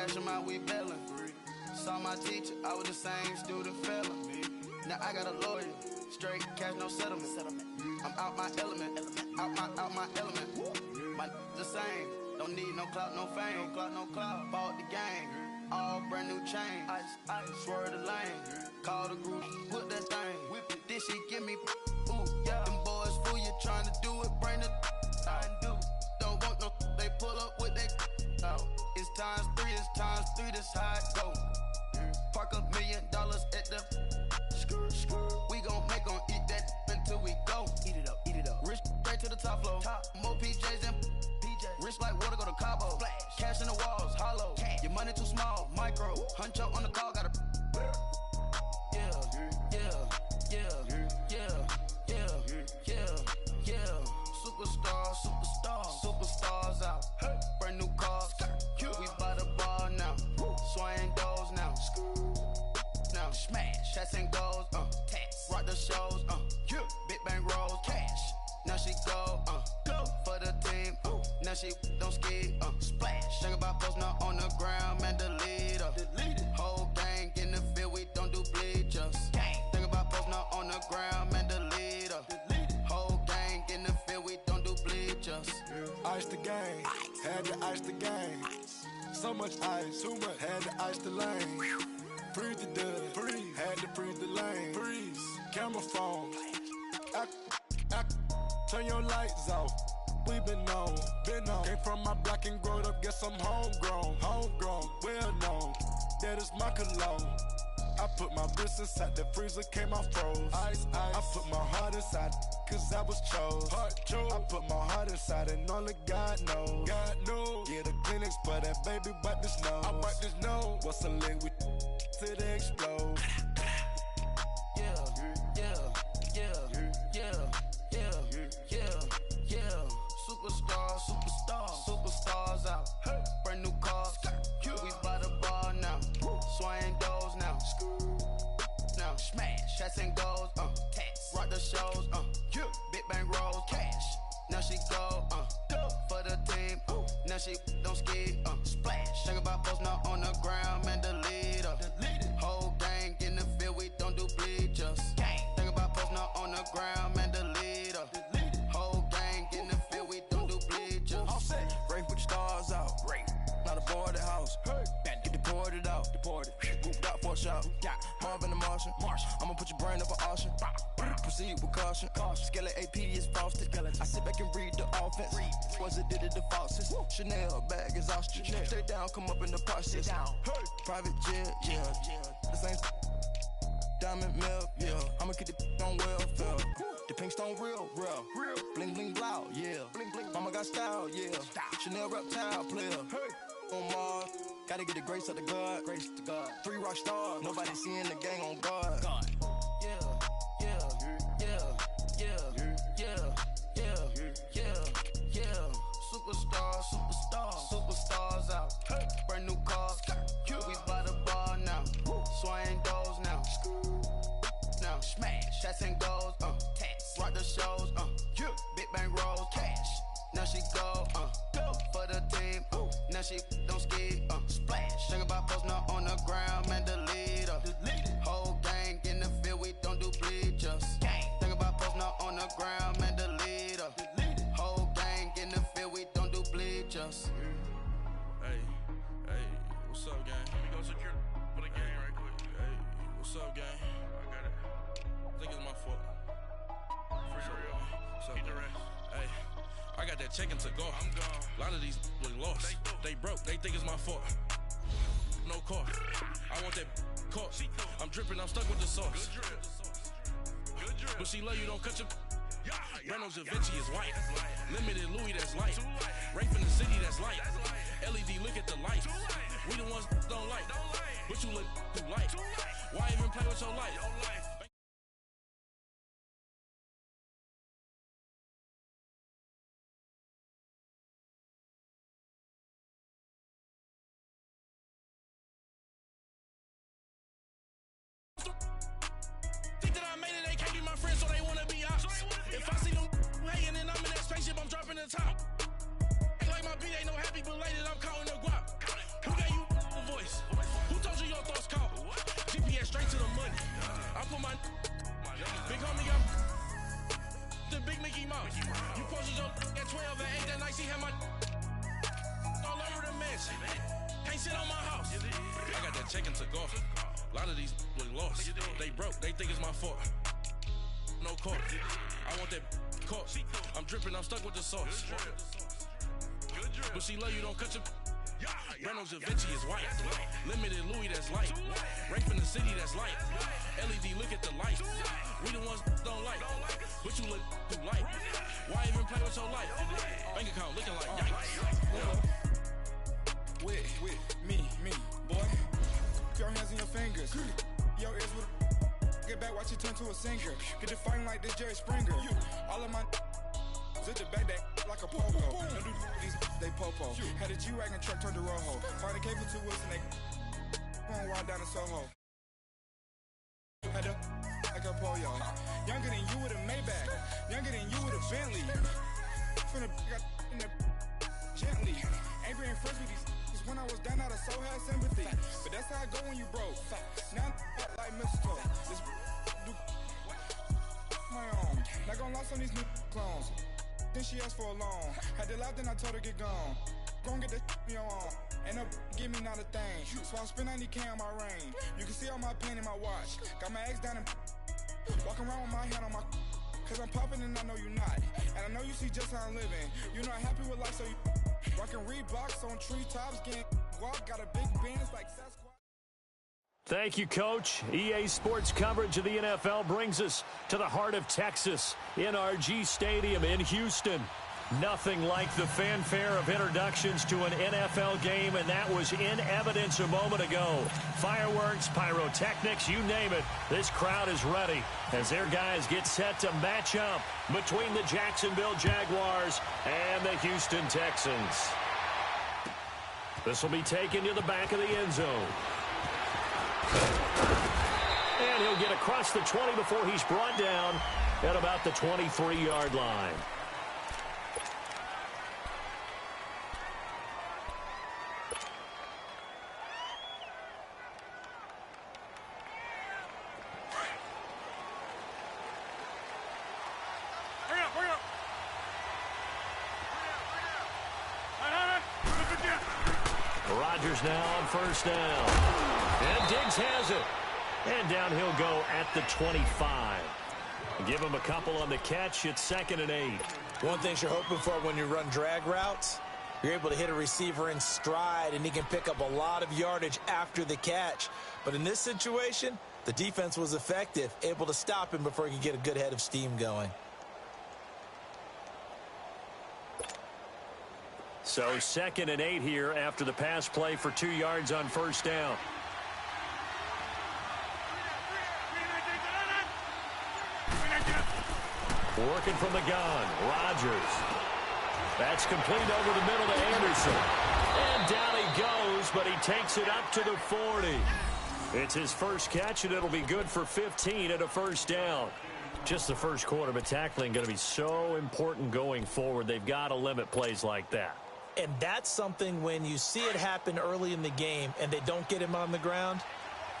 cash 'em out, we bailin'. Saw my teacher, I was the same student fella. Now I got a lawyer, straight cash, no settlement. I'm out my element, out my element. My the same, don't need no clout, no fame. Bought the game, all brand new chain. I swerve the lane, call the group, whip that thing. Then she give me, ooh, yeah. Them boys fool you trying to do it, bring the I do. Don't want no, they pull up with that out. It's times three, this how it go. Park $1 million at the we gon' make 'em eat that until we go. Eat it up. Rich straight to the top floor. More PJs and rich like water, go to Cabo. Splash. Cash in the walls, hollow. Cash. Your money too small, micro. Huncho on the call, got a Superstars out. Hey. Brand new cars. We by the ball now. Swaying doors now. Now smash. Chats and goals. Tax. Rock the shows. Big bang rolls. Cash. Now she go. Go for the team. Now she don't ski. Splash. Think about posting up on the ground, man. Delete her. Whole gang in the field. We don't do bleachers. Think about posting up on the ground, man. Delete her. Whole gang in the field. We don't do bleachers. Ice the game, had to ice the game. So much ice, too much, had to ice the lane. Freeze the dud, freeze, had to freeze the lane. Freeze, camera phone. Turn your lights off. We been on. Came from my block and growed up, guess I'm homegrown, well known. That is my cologne. I put my wrist inside the freezer, came out froze. Ice. I put my heart inside, cause I was chose. I put my heart inside and only God knows. Yeah, the clinics, but that baby wipe this nose. I wipe this nose. What's a lick with till they explode? Superstars out. Hey. Brand new cars. We by the bar now. Swaying doors now. Now smash. Chats and goals. Tax. Rock the shows. Big bang rolls. Cash. Now she go. For the team. Now she don't ski. Splash. Think about posting up on the ground, man. Delete her. Whole gang in the field. We don't do bleachers. Think about posting up on the ground, man. Delete her. Whole gang in the field. We don't do bleachers. All set. Rafe with the stars out. Not a boarded house. Get deported out. Moved out for a shot. Marvin the Martian. I'ma put your brain up for auction. Proceed with caution. Skeleton AP is frosted. I sit back and read the offense. Was it did it the faucets? Chanel bag is ostrich. Stay down, come up in the process. Private jet, yeah. The same diamond milk, yeah. I'ma keep the on welfare. The pink stone real. Bling bling blow, yeah. Mama got style, yeah. Chanel reptile player. On Mars, gotta get the grace of the God. 3 rock stars, nobody seeing the gang on guard. Superstars out. Brand new cars. We by the bar now. Swaying doors now. Now smash. Chats and goals. Tax. Rock the shows. Big bang rolls. Cash. Now she go. For the team. Now she don't ski. Splash. Think about posting up on the ground, man. Delete her. Whole gang in the field. We don't do bleachers. Think about posting up on the ground, man. Delete her. Whole gang in the field. We don't do bleachers. Hey, what's up, gang? Let me go secure for the gang right quick. Hey, what's up, gang? I got it. I think it's my fault. For real. Keep the rest. Hey, I got that chicken to go. I'm gone. A lot of these look lost. They broke. They think it's my fault. No car. I want that caught. I'm dripping. I'm stuck with the sauce. Good drip. But she love you. Don't cut your. Reynolds Da Vinci is white. Limited Louis, that's light. Rafe in the city, that's light. LED, look at the light. We the ones don't like. But you look too light. Why even play with your life? Think that I made it, they can't be my friends, so they wanna be ops. If I see them hating and I'm in that spaceship, I'm dropping the top. Ain't like my beat ain't no happy belated, I'm counting the guap. Who gave you You posted your at 12 and 8 that night, she had my all over the mansion. Can't sit on my house. I got that check into golf. A lot of these look lost. They broke, they think it's my fault. No court. I want that court. I'm dripping, I'm stuck with the sauce. But she love you, don't cut your. Reynolds Da Vinci is white. Limited Louis, that's light. Rape in the city, that's light. LED, look at the light. We the ones don't like. But you look too light. Why even play with your life? Bank account looking like yikes. With me, boy. Your hands and your fingers. Your ears with get back, watch you turn to a singer. Get to fighting like this Jerry Springer. All of my zit the back that like a popo. No do these they popo. Had a G-Wagon truck turned to Rojo. Find a cable 2 wheels and they going wild down in Soho. Had a like a polio. Younger than you with a Maybach. Younger than you with a Bentley. From the in the gently. Angry and friends with these. When I was down out of so had sympathy. But that's how I go when you broke. Now I'm like mistletoe. This do my own. Not gonna lost on these new clones. Then she asked for a loan. Had to laugh, then I told her get gone. Gon' get that me on. Ain't no give me not a thing. So I spend 90K on my range. You can see all my pain in my watch. Got my ex down and walking around with my hand on my. Cause I'm popping and I know you not. And I know you see just how I'm living. You're not happy with life, so you rockin' Reeboks on treetops, getting walk, got a big Benz like Sasquatch. Thank you, Coach. EA Sports coverage of the NFL brings us to the heart of Texas, NRG Stadium in Houston. Nothing like the fanfare of introductions to an NFL game, and that was in evidence a moment ago. Fireworks, pyrotechnics, you name it. This crowd is ready as their guys get set to match up between the Jacksonville Jaguars and the Houston Texans. This will be taken to the back of the end zone. And he'll get across the 20 before he's brought down at about the 23-yard line. Rodgers now on first down. And Diggs has it. And down he'll go at the 25. Give him a couple on the catch. It's 2nd and 8. One thing you're hoping for when you run drag routes, you're able to hit a receiver in stride, and he can pick up a lot of yardage after the catch. But in this situation, the defense was effective, able to stop him before he could get a good head of steam going. So 2nd and 8 here after the pass play for 2 yards on first down. Working from the gun, Rodgers. That's complete over the middle to Anderson. And down he goes, but he takes it up to the 40. It's his first catch, and it'll be good for 15 and a first down. Just the first quarter, but tackling going to be so important going forward. They've got to limit plays like that. And that's something when you see it happen early in the game and they don't get him on the ground,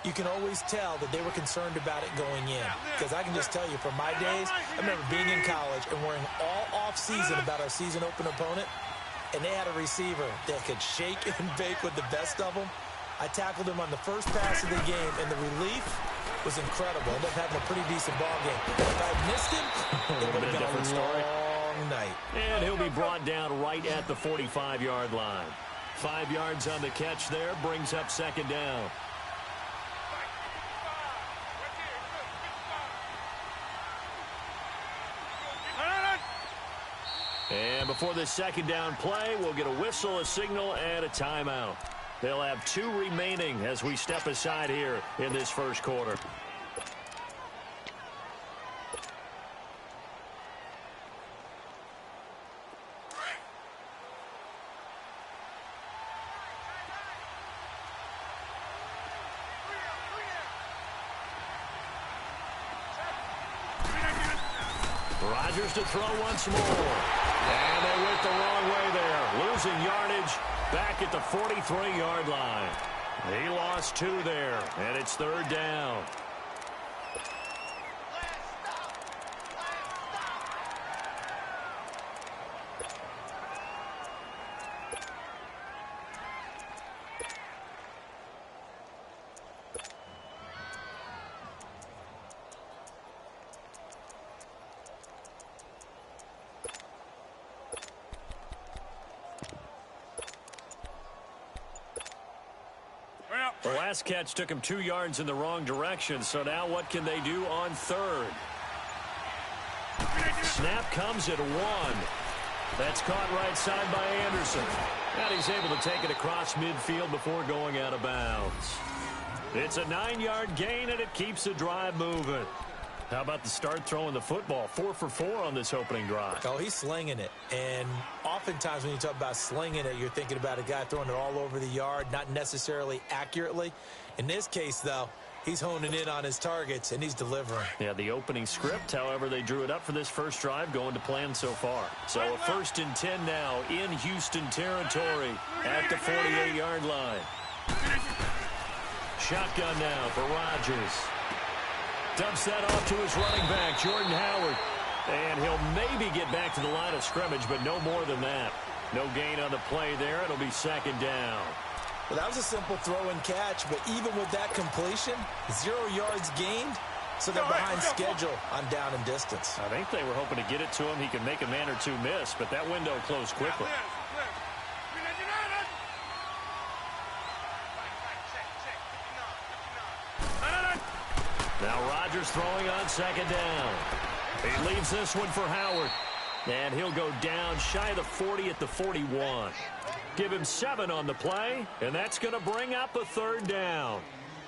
you can always tell that they were concerned about it going in. Because I can just tell you, from my days, I remember being in college and worrying all off-season about our season-open opponent, and they had a receiver that could shake and bake with the best of them. I tackled him on the first pass of the game, and the relief was incredible. I ended up having a pretty decent ball game. If I missed him, it would have been a long night. And he'll be brought down right at the 45-yard line. 5 yards on the catch there, brings up 2nd down. And before this 2nd down play, we'll get a whistle, a signal, and a timeout. They'll have 2 remaining as we step aside here in this first quarter. Rodgers to throw once more. And they went the wrong way there. Losing yardage back at the 43-yard line. He lost 2 there, and it's 3rd down. last catch took him 2 yards in the wrong direction, so now what can they do on third? Snap comes at 1. That's caught right side by Anderson. And he's able to take it across midfield before going out of bounds. It's a 9-yard gain, and it keeps the drive moving. How about the start throwing the football? 4 for 4 on this opening drive. Oh, he's slinging it. And oftentimes when you talk about slinging it, you're thinking about a guy throwing it all over the yard, not necessarily accurately. In this case, though, he's honing in on his targets, and he's delivering. Yeah, the opening script, however, they drew it up for this first drive, going to plan so far. So a 1st and 10 now in Houston territory at the 48-yard line. Shotgun now for Rodgers. Dumps that off to his running back, Jordan Howard. And he'll maybe get back to the line of scrimmage, but no more than that. No gain on the play there. It'll be 2nd down. Well, that was a simple throw and catch, but even with that completion, 0 yards gained, so they're behind schedule on down and distance. I think they were hoping to get it to him. He could make a man or two miss, but that window closed quickly. Now Rodgers throwing on 2nd down. He leaves this one for Howard. And he'll go down shy of the 40 at the 41. Give him 7 on the play, and that's going to bring up a 3rd down.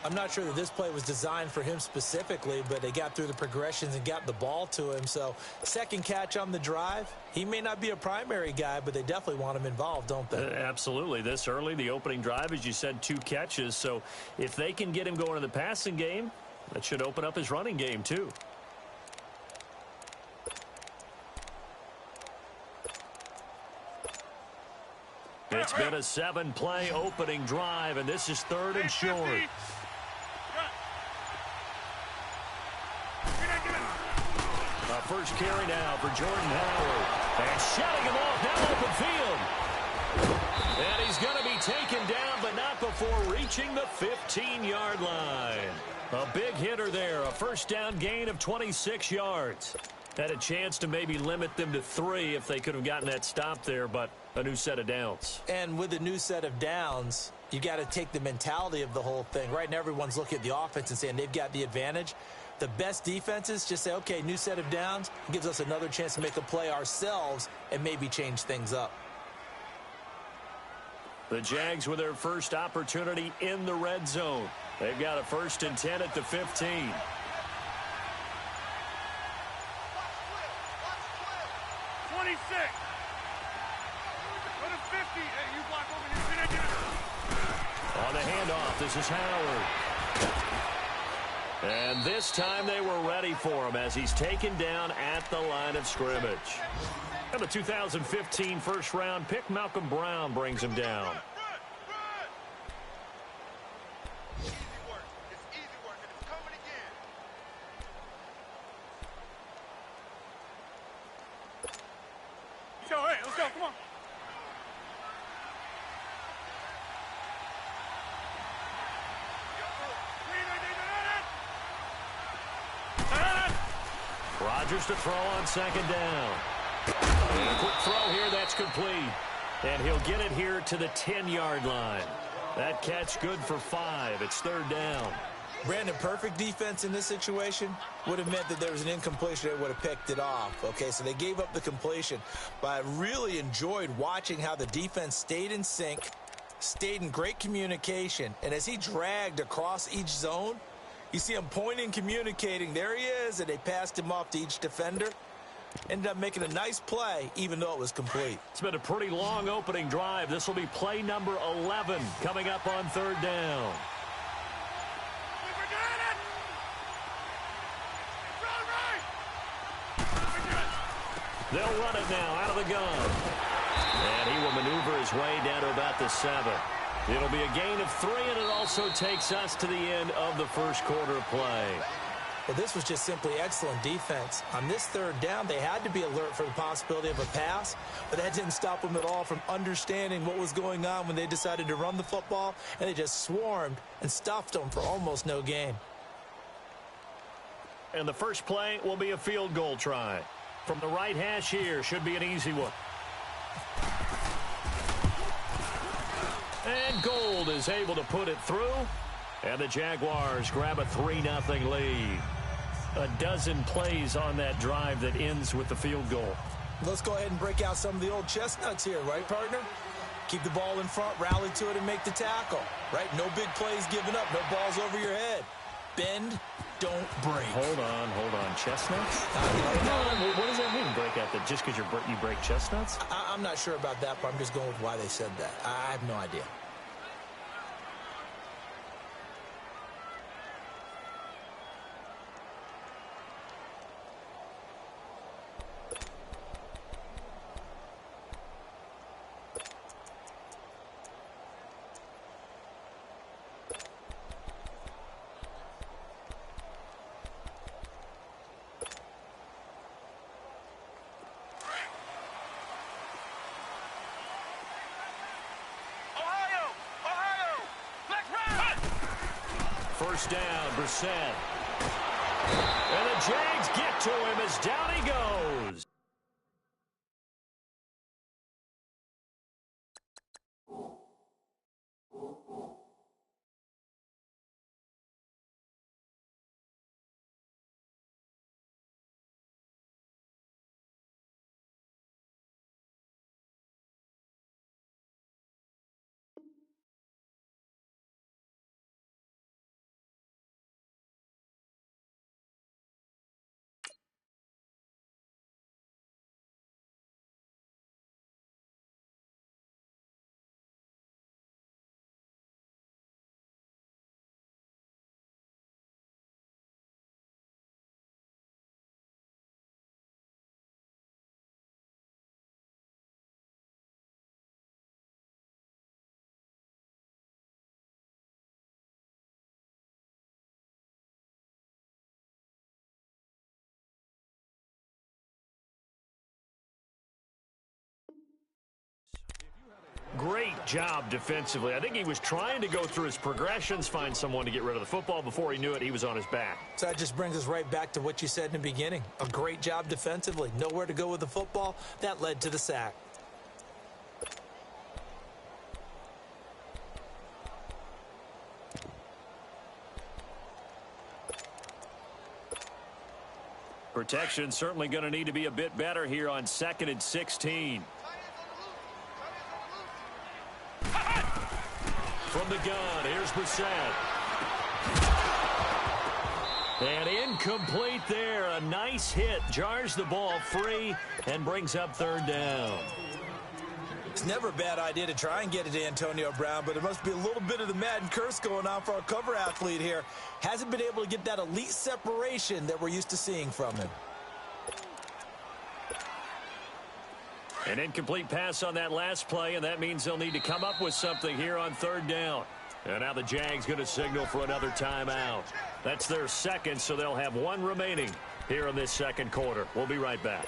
I'm not sure that this play was designed for him specifically, but they got through the progressions and got the ball to him. So 2nd catch on the drive. He may not be a primary guy, but they definitely want him involved, don't they? Absolutely. This early, the opening drive, as you said, 2 catches. So if they can get him going in the passing game, that should open up his running game, too. It's been a 7-play opening drive, and this is 3rd and short. First carry now for Jordan Howard. And shutting him off down open field. And he's going to be taken down, but not before reaching the 15-yard line. A big hitter there, a 1st down gain of 26 yards. Had a chance to maybe limit them to 3 if they could have gotten that stop there, but a new set of downs. And with a new set of downs, you got to take the mentality of the whole thing. Right now, everyone's looking at the offense and saying they've got the advantage. The best defenses just say, okay, new set of downs. It gives us another chance to make a play ourselves and maybe change things up. The Jags with their first opportunity in the red zone. They've got a 1st and 10 at the 15. 26. Go to 50. Hey, you block over here. On the handoff, this is Howard. And this time they were ready for him as he's taken down at the line of scrimmage. And the 2015 first-round pick, Malcolm Brown, brings him down. Let's go, come on. Rodgers to throw on 2nd down. And a quick throw here, that's complete. And he'll get it here to the 10-yard line. That catch good for 5. It's 3rd down. Brandon, perfect defense in this situation would have meant that there was an incompletion. They would have picked it off. Okay, so they gave up the completion. But I really enjoyed watching how the defense stayed in sync, stayed in great communication. And as he dragged across each zone, you see him pointing, communicating. There he is, and they passed him off to each defender. Ended up making a nice play, even though it was complete. It's been a pretty long opening drive. This will be play number 11 coming up on 3rd down. They'll run it now out of the gun. And he will maneuver his way down to about the 7. It'll be a gain of 3, and it also takes us to the end of the first quarter play. Well, this was just simply excellent defense. On this 3rd down, they had to be alert for the possibility of a pass, but that didn't stop them at all from understanding what was going on when they decided to run the football, and they just swarmed and stuffed them for almost no gain. And the first play will be a field goal try. From the right hash here, should be an easy one. And Gold is able to put it through. And the Jaguars grab a 3-0 lead. A dozen plays on that drive that ends with the field goal. Let's go ahead and break out some of the old chestnuts here, right, partner? Keep the ball in front, rally to it, and make the tackle, right? No big plays given up, no balls over your head. Bend, don't break. Hold on. Chestnuts? What does that mean, break out? That just because you break chestnuts? I'm not sure about that, but I'm just going with why they said that. I have no idea. First down, Brissett. And the Jags get to him as down he goes. Great job defensively. I think he was trying to go through his progressions, find someone to get rid of the football. Before he knew it, he was on his back. So that just brings us right back to what you said in the beginning. A great job defensively. Nowhere to go with the football. That led to the sack. Protection certainly going to need to be a bit better here on 2nd and 16. From the gun, here's Brissett. And incomplete there. A nice hit. Jars the ball free and brings up 3rd down. It's never a bad idea to try and get it to Antonio Brown, but there must be a little bit of the Madden curse going on for our cover athlete here. Hasn't been able to get that elite separation that we're used to seeing from him. An incomplete pass on that last play, and that means they'll need to come up with something here on 3rd down. And now the Jags going to signal for another timeout. That's their second, so they'll have one remaining here in this second quarter. We'll be right back.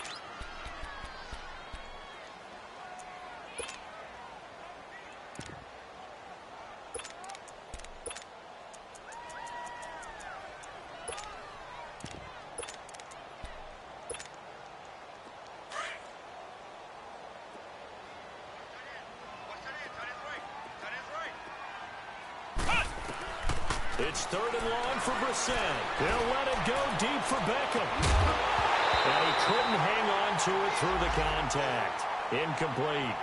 It's 3rd and long for Brissett. They'll let it go deep for Beckham. And he couldn't hang on to it through the contact. Incomplete.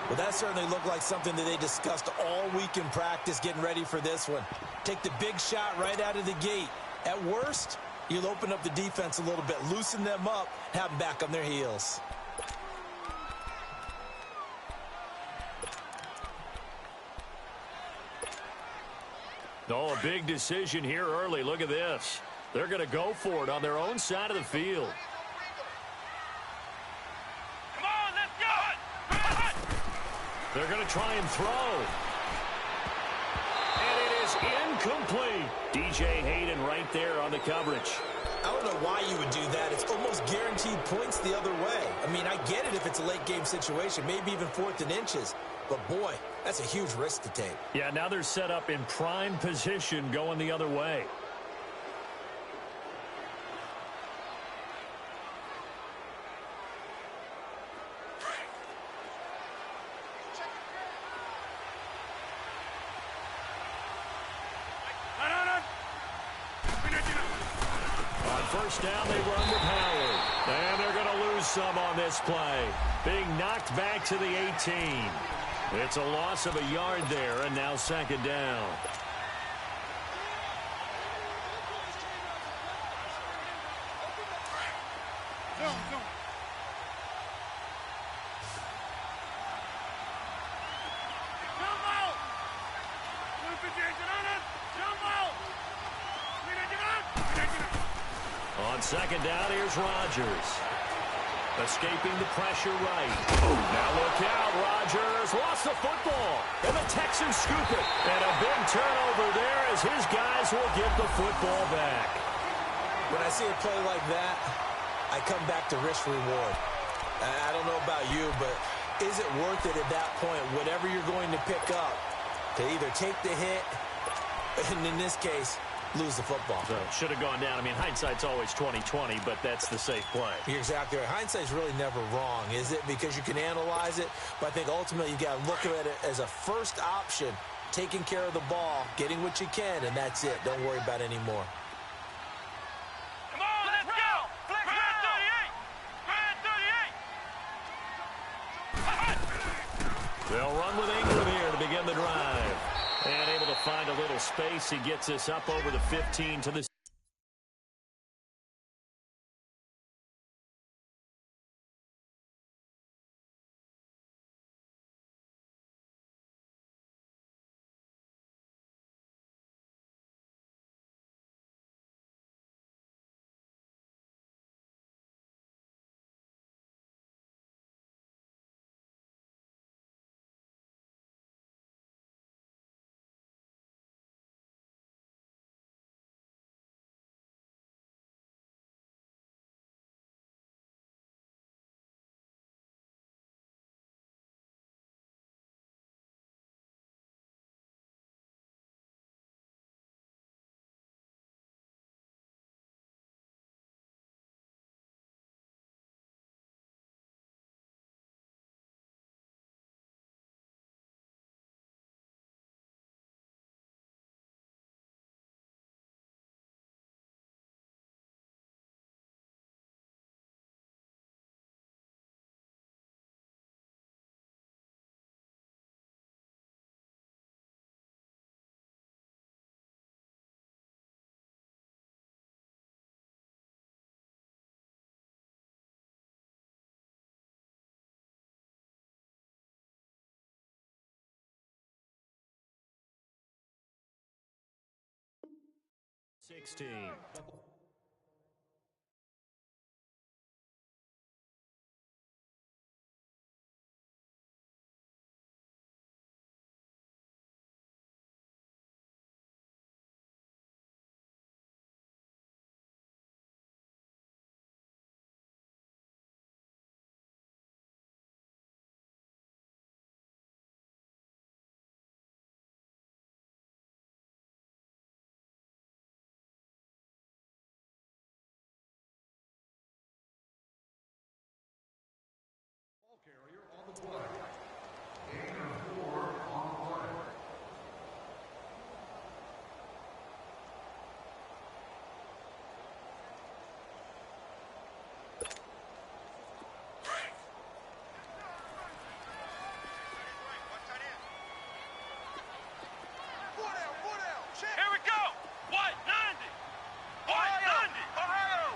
Well, that certainly looked like something that they discussed all week in practice getting ready for this one. Take the big shot right out of the gate. At worst, you'll open up the defense a little bit, loosen them up, have them back on their heels. Oh, a big decision here early. Look at this. They're going to go for it on their own side of the field. Come on, let's go! They're going to try and throw. And it is incomplete. DJ Hayden right there on the coverage. I don't know why you would do that. It's almost guaranteed points the other way. I mean, I get it if it's a late game situation, maybe even 4th and inches. But, boy, that's a huge risk to take. Yeah, now they're set up in prime position going the other way. first down, they run with Howard. And they're going to lose some on this play. Being knocked back to the 18. It's a loss of a yard there, and now second down. On second down, here's Rodgers. Escaping the pressure right. Now look out, Rodgers lost the football. And the Texans scoop it. And a big turnover there as his guys will get the football back. When I see a play like that, I come back to risk reward. I don't know about you, but is it worth it at that point, whatever you're going to pick up, to either take the hit, and in this case, lose the football? So should have gone down. I mean, hindsight's always 20/20, but that's the safe play. You're exactly right. Hindsight's really never wrong, is it? Because you can analyze it, but I think ultimately you got to look at it as a first option, taking care of the ball, getting what you can, and that's it. Don't worry about any more. Come on, let's go! Flex round 38! They'll run with Ingram here to begin the drive. And able to find a little space. He gets us up over the 15 to the 16. Here we go! What? 90! What? 90! Ohio!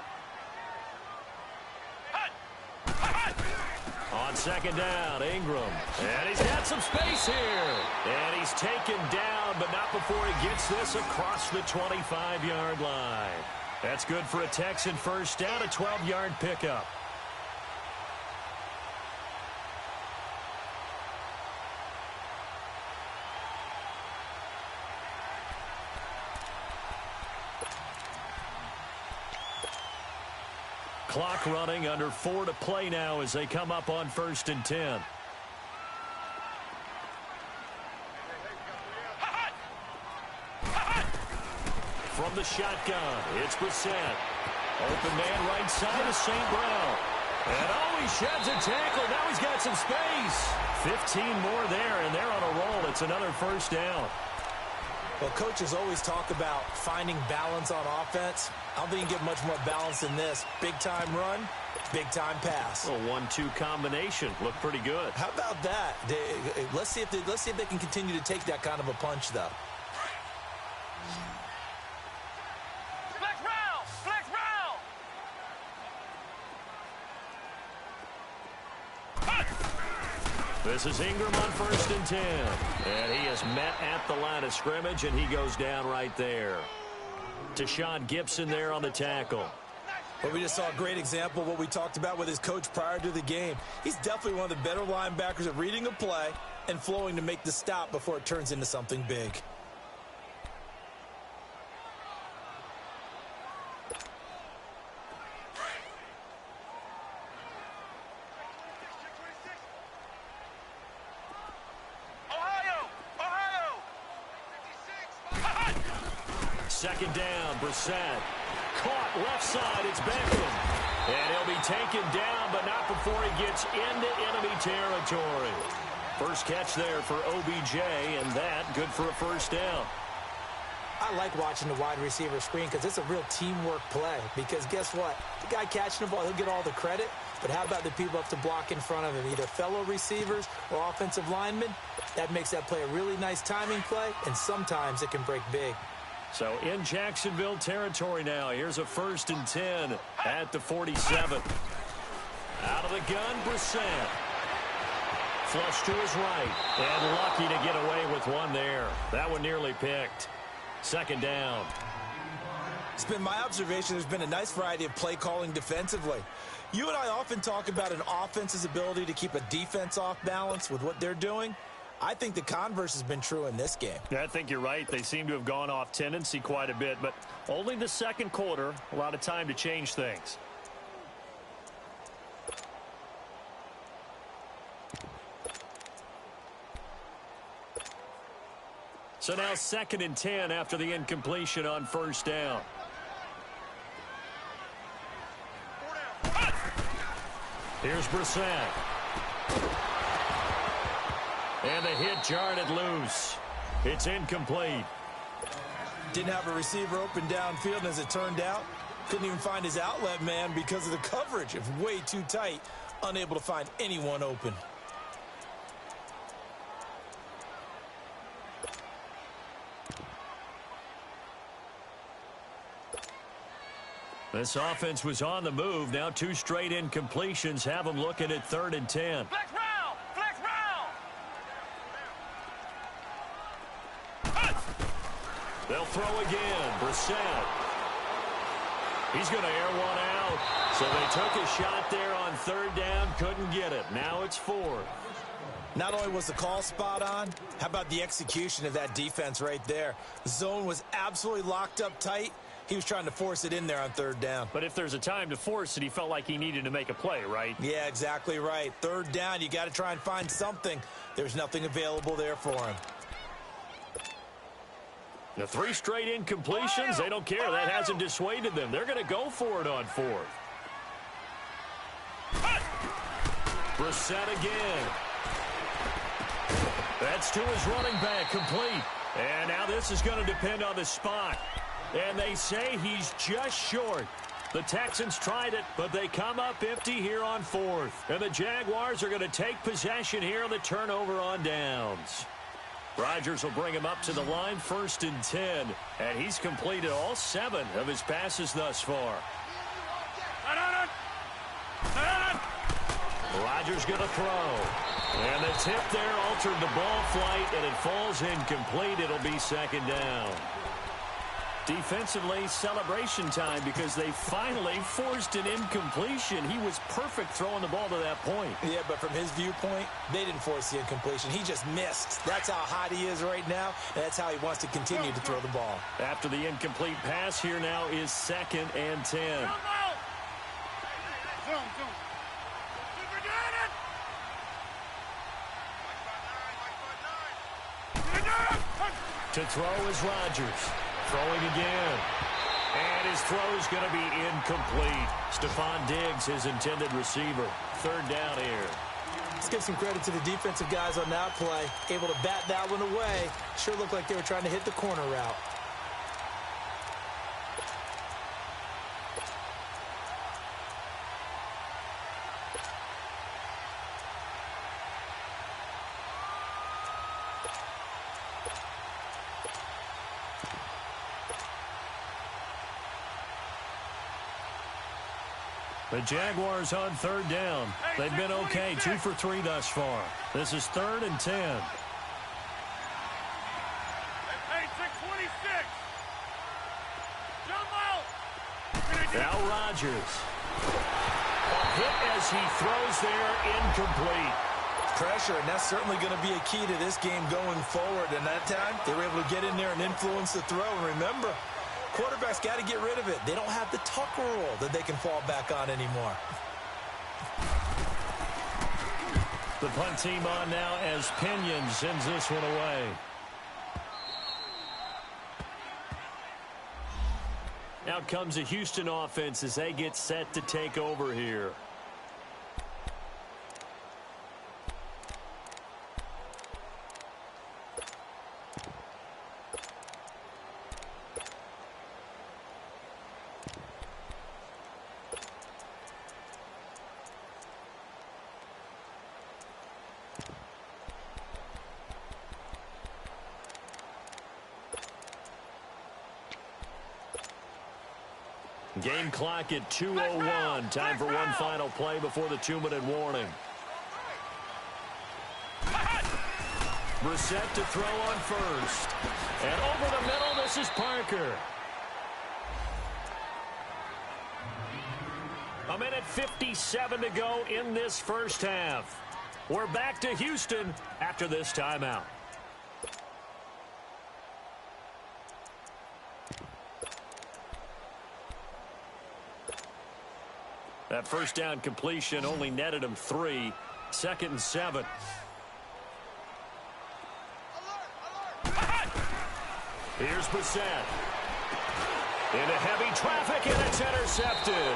Hut! On second down, Ingram. And he's got some space here. And he's taken down, but not before he gets this across the 25-yard line. That's good for a Texan first down, a 12-yard pickup. Clock running, under 4 to play now as they come up on 1st and 10. From the shotgun, it's Brissett. Open man right side of St. Brown. And oh, he sheds a tackle. Now he's got some space. 15 more there, and they're on a roll. It's another first down. Well, coaches always talk about finding balance on offense. I don't think you get much more balance than this. Big-time run, big-time pass. A 1-2 combination. Looked pretty good. How about that? Let's see if they can continue to take that kind of a punch, though. Flex round! Flex round! This is Ingram on 1st and 10. And he is met at the line of scrimmage, and he goes down right there. Tashawn Gibson there on the tackle. Well, we just saw a great example of what we talked about with his coach prior to the game. He's definitely one of the better linebackers at reading a play and flowing to make the stop before it turns into something big. Second down, Brissett. Caught left side, it's Beckham. And he'll be taken down, but not before he gets into enemy territory. First catch there for OBJ, and that good for a first down. I like watching the wide receiver screen because it's a real teamwork play. Because guess what? The guy catching the ball, he'll get all the credit. But how about the people up to block in front of him, either fellow receivers or offensive linemen? That makes that play a really nice timing play, and sometimes it can break big. So in Jacksonville territory now. Here's a 1st and 10 at the 47. Out of the gun, Brissett. Flush to his right. And lucky to get away with one there. That one nearly picked. Second down. It's been my observation there's been a nice variety of play calling defensively. You and I often talk about an offense's ability to keep a defense off balance with what they're doing. I think the converse has been true in this game. Yeah, I think you're right. They seem to have gone off tendency quite a bit, but only the second quarter, a lot of time to change things. So now 2nd and 10 after the incompletion on 1st down. Here's Brissett. And the hit jarred it loose. It's incomplete. Didn't have a receiver open downfield, and as it turned out, couldn't even find his outlet man because of the coverage. It was way too tight, unable to find anyone open. This offense was on the move. Now 2 straight incompletions have them looking at 3rd and 10. Flex round! Flex round! They'll throw again. Brissett. He's going to air one out. So they took a shot there on 3rd down. Couldn't get it. Now it's 4th. Not only was the call spot on, how about the execution of that defense right there? The zone was absolutely locked up tight. He was trying to force it in there on 3rd down. But if there's a time to force it, he felt like he needed to make a play, right? Yeah, exactly right. 3rd down, you got to try and find something. There's nothing available there for him. The 3 straight incompletions, they don't care. That hasn't dissuaded them. They're going to go for it on 4th. Brissett again. That's to his running back, complete. And now this is going to depend on the spot. And they say he's just short. The Texans tried it, but they come up empty here on 4th. And the Jaguars are going to take possession here on the turnover on downs. Rodgers will bring him up to the line, 1st and 10. And he's completed all 7 of his passes thus far. Rodgers going to throw. And the tip there altered the ball flight, and it falls incomplete. It'll be 2nd down. Defensively, celebration time because they finally forced an incompletion. He was perfect throwing the ball to that point. Yeah, but from his viewpoint, they didn't force the incompletion. He just missed. That's how hot he is right now, and that's how he wants to continue to throw the ball. After the incomplete pass, here now is 2nd and 10. To throw is Rodgers. Throwing again. And his throw is going to be incomplete. Stephon Diggs, his intended receiver. 3rd down here. Let's give some credit to the defensive guys on that play. Able to bat that one away. Sure looked like they were trying to hit the corner route. The Jaguars on third down. They've been okay, 2 for 3 thus far. This is 3rd and 10. Hey, 626. Jump out. Now Rodgers. A hit as he throws there, incomplete. Pressure, and that's certainly going to be a key to this game going forward. And that time, they were able to get in there and influence the throw. And remember, quarterbacks got to get rid of it. They don't have the Tucker rule that they can fall back on anymore. The punt team on now as Pinion sends this one away. Out comes the Houston offense as they get set to take over here. Game clock at 2:01. Time for one final play before the 2-minute warning. Brissett to throw on first. And over the middle, this is Parker. A minute 57 to go in this first half. We're back to Houston after this timeout. That first down completion only netted him 3. 2nd and 7. Here's Brissett. Into heavy traffic, and it's intercepted.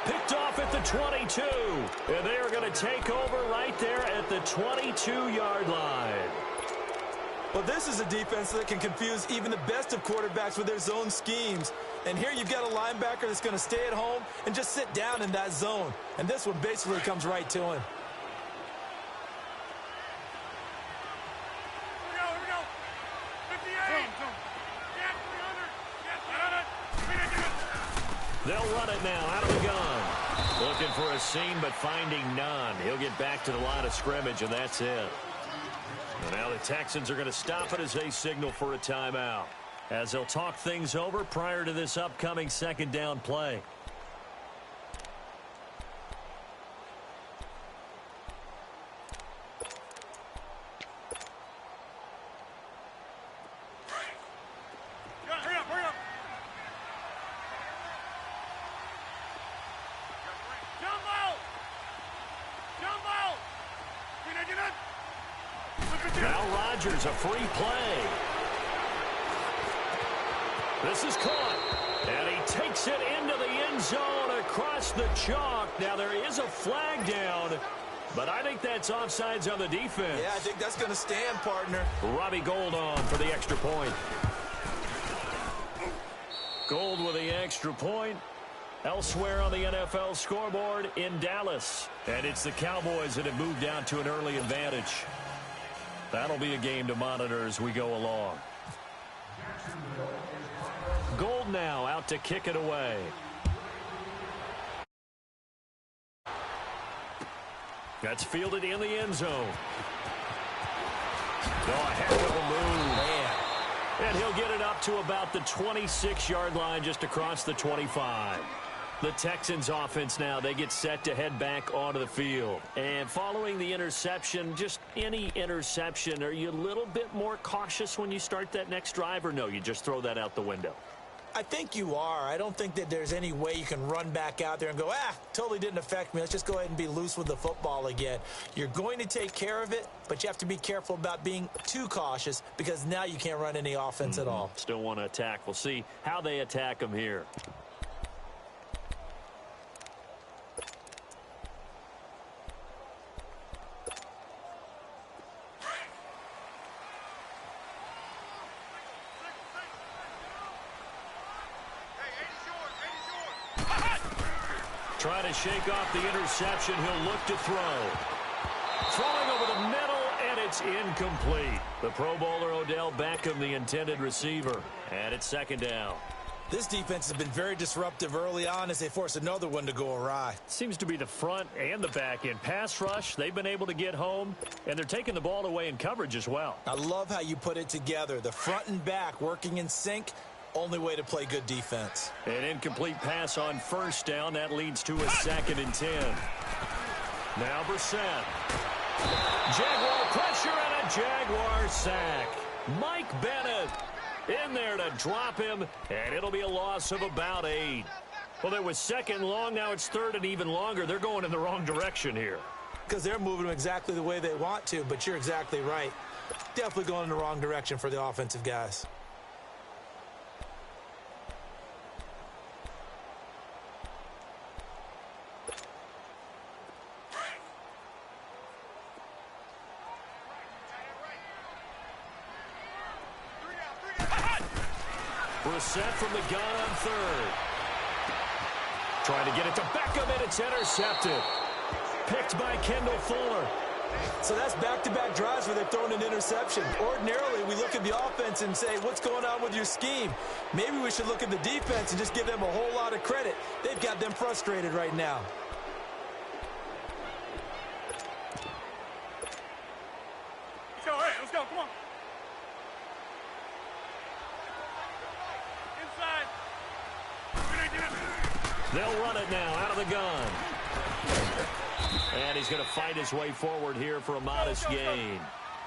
Picked off at the 22. And they are going to take over right there at the 22-yard line. Well, this is a defense that can confuse even the best of quarterbacks with their zone schemes. And here you've got a linebacker that's going to stay at home and just sit down in that zone. And this one basically comes right to him. Here we go. 58. Get 300. They'll run it now out of the gun. Looking for a seam, but finding none. He'll get back to the line of scrimmage, and that's it. And now the Texans are going to stop it as they signal for a timeout, as they'll talk things over prior to this upcoming 2nd down play. Hurry up. Jump out. Get it. Now Rodgers, a free play. This is caught, and he takes it into the end zone across the chalk. Now there is a flag down, but I think that's offsides on the defense. Yeah, I think that's going to stand, partner. Robbie Gould on for the extra point. Gould with the extra point. Elsewhere on the NFL scoreboard in Dallas. And it's the Cowboys that have moved down to an early advantage. That'll be a game to monitor as we go along. Gould now out to kick it away. That's fielded in the end zone. Oh, a heck of a move. Man. And he'll get it up to about the 26-yard line, just across the 25. The Texans offense now, they get set to head back onto the field. And following the interception, just any interception, are you a little bit more cautious when you start that next drive, or no, you just throw that out the window? I think you are. I don't think that there's any way you can run back out there and go, totally didn't affect me. Let's just go ahead and be loose with the football again. You're going to take care of it, but you have to be careful about being too cautious because now you can't run any offense at all. Still want to attack. We'll see how they attack them here. Trying to shake off the interception. He'll look to throw. Throwing over the middle, and it's incomplete. The Pro Bowler Odell Beckham, the intended receiver. And it's second down. This defense has been very disruptive early on as they force another one to go awry. Seems to be the front and the back end. Pass rush, they've been able to get home, and they're taking the ball away in coverage as well. I love how you put it together. The front and back working in sync, only way to play good defense. An incomplete pass on first down. That leads to a 2nd and 10. Now Brissett. Jaguar pressure and a Jaguar sack. Mike Bennett in there to drop him, and it'll be a loss of about 8. Well, it was 2nd long. Now it's 3rd and even longer. They're going in the wrong direction here. Because they're moving them exactly the way they want to, but you're exactly right. Definitely going in the wrong direction for the offensive guys. Brissett from the gun on 3rd. Trying to get it to Beckham, and it's intercepted. Picked by Kendall Fuller. So that's back-to-back drives where they're throwing an interception. Ordinarily, we look at the offense and say, what's going on with your scheme? Maybe we should look at the defense and just give them a whole lot of credit. They've got them frustrated right now. Let's go, hey, let's go, come on. They'll run it now out of the gun. And he's going to fight his way forward here for a modest gain.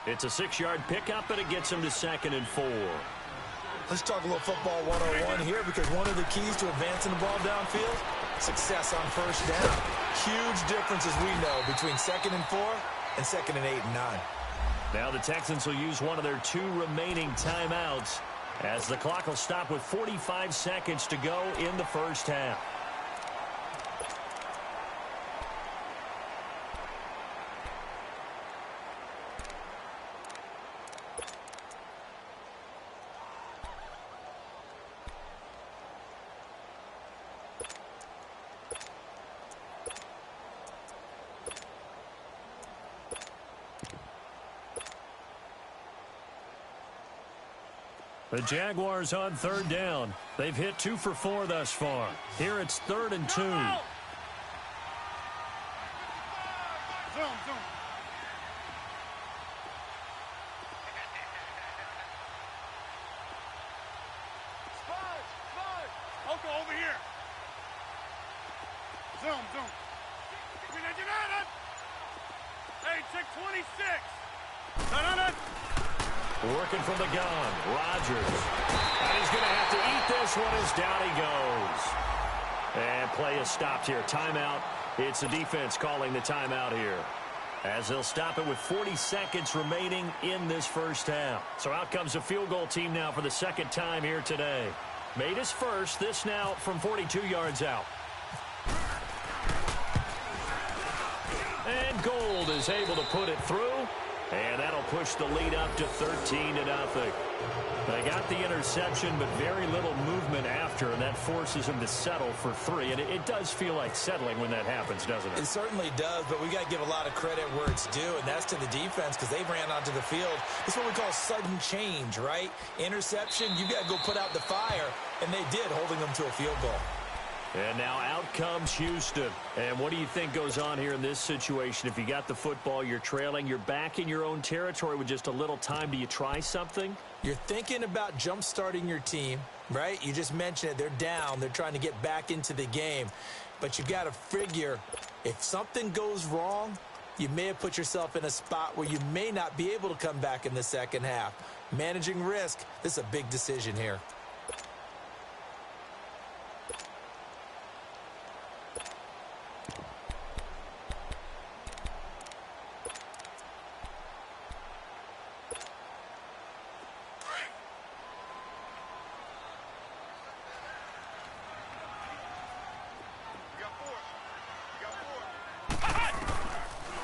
It's a 6-yard pickup, and it gets him to 2nd and 4. Let's talk a little football 101 here, because one of the keys to advancing the ball downfield, success on first down. Huge difference, as we know, between 2nd and 4 and 2nd and 8 and 9. Now the Texans will use one of their 2 remaining timeouts as the clock will stop with 45 seconds to go in the first half. The Jaguars on 3rd down. They've hit 2 for 4 thus far. Here it's 3rd and 2. Zoom, zoom. Oko, over here. Zoom, zoom. Hey, check 26. No. Working from the gun, Rodgers. And he's going to have to eat this one as down he goes. And play is stopped here. Timeout. It's the defense calling the timeout here, as they'll stop it with 40 seconds remaining in this first half. So out comes the field goal team now for the 2nd time here today. Made his first. This now from 42 yards out. And Gold is able to put it through. And that'll push the lead up to 13-0. They got the interception, but very little movement after, and that forces them to settle for 3. And it does feel like settling when that happens, doesn't it? It certainly does, but we got to give a lot of credit where it's due, and that's to the defense, because they ran onto the field. It's what we call sudden change, right? Interception, you got to go put out the fire, and they did, holding them to a field goal. And now out comes Houston. And what do you think goes on here in this situation? If you got the football, you're trailing, you're back in your own territory with just a little time. Do you try something? You're thinking about jump-starting your team, right? You just mentioned it. They're down. They're trying to get back into the game. But you've got to figure, if something goes wrong, you may have put yourself in a spot where you may not be able to come back in the second half. Managing risk, this is a big decision here.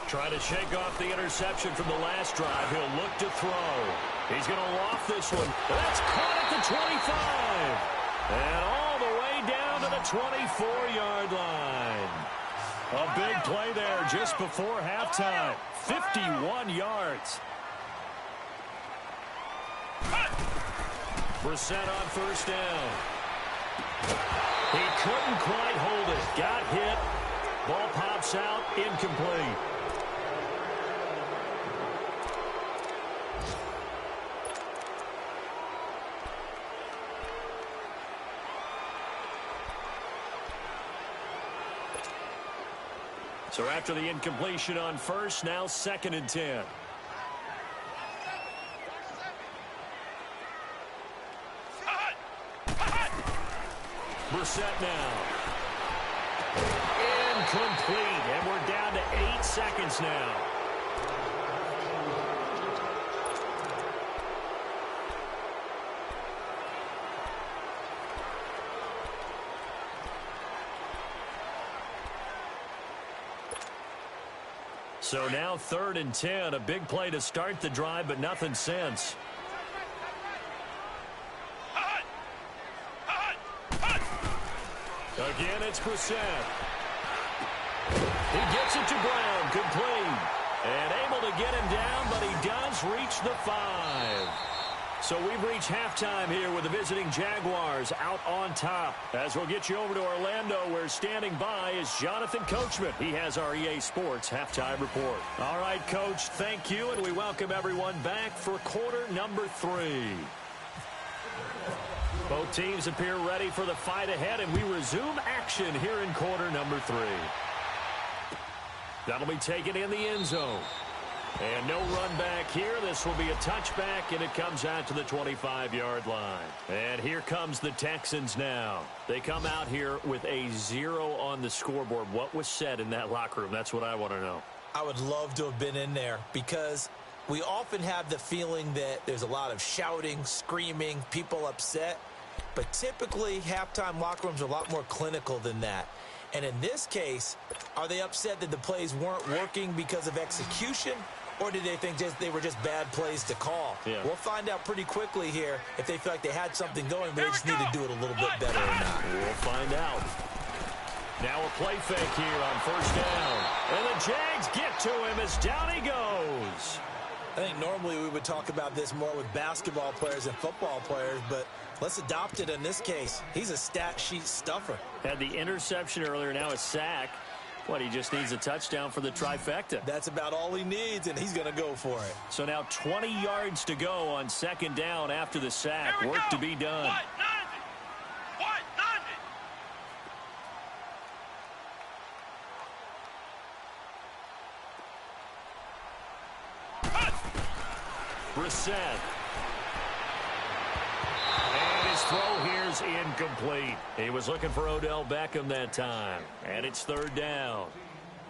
Trying to shake off the interception from the last drive. He'll look to throw. He's going to loft this one. That's caught at the 25. And all the way down to the 24-yard line. A big play there just before halftime. 51 yards. Brissett on first down. He couldn't quite hold it. Got hit. Ball pops out. Incomplete. So after the incompletion on first, now 2nd and 10. Brissett now. Incomplete. And we're down to 8 seconds now. So now 3rd and 10. A big play to start the drive, but nothing since. Again, it's Brissett. He gets it to Brown, complete. And able to get him down, but he does reach the 5. So we've reached halftime here with the visiting Jaguars out on top. As we'll get you over to Orlando, where standing by is Jonathan Coachman. He has our EA Sports halftime report. All right, Coach, thank you, and we welcome everyone back for quarter number 3. Both teams appear ready for the fight ahead, and we resume action here in quarter number 3. That'll be taken in the end zone. And no run back here. This will be a touchback, and it comes out to the 25-yard line. And here comes the Texans now. They come out here with a 0 on the scoreboard. What was said in that locker room? That's what I want to know. I would love to have been in there because we often have the feeling that there's a lot of shouting, screaming, people upset. But typically, halftime locker rooms are a lot more clinical than that. And in this case, are they upset that the plays weren't working because of execution? Or did they think they were just bad plays to call? Yeah. We'll find out pretty quickly here if they feel like they had something going, but they just need to do it a little bit better or not. We'll find out. Now a play fake here on first down. And the Jags get to him as down he goes. I think normally we would talk about this more with basketball players and football players, but let's adopt it in this case. He's a stat sheet stuffer. Had the interception earlier, now a sack. What, he just needs a touchdown for the trifecta. That's about all he needs, and he's going to go for it. So now 20 yards to go on second down after the sack. Work to be done. Brissett. And his throw here's incomplete. He was looking for Odell Beckham that time. And it's 3rd down.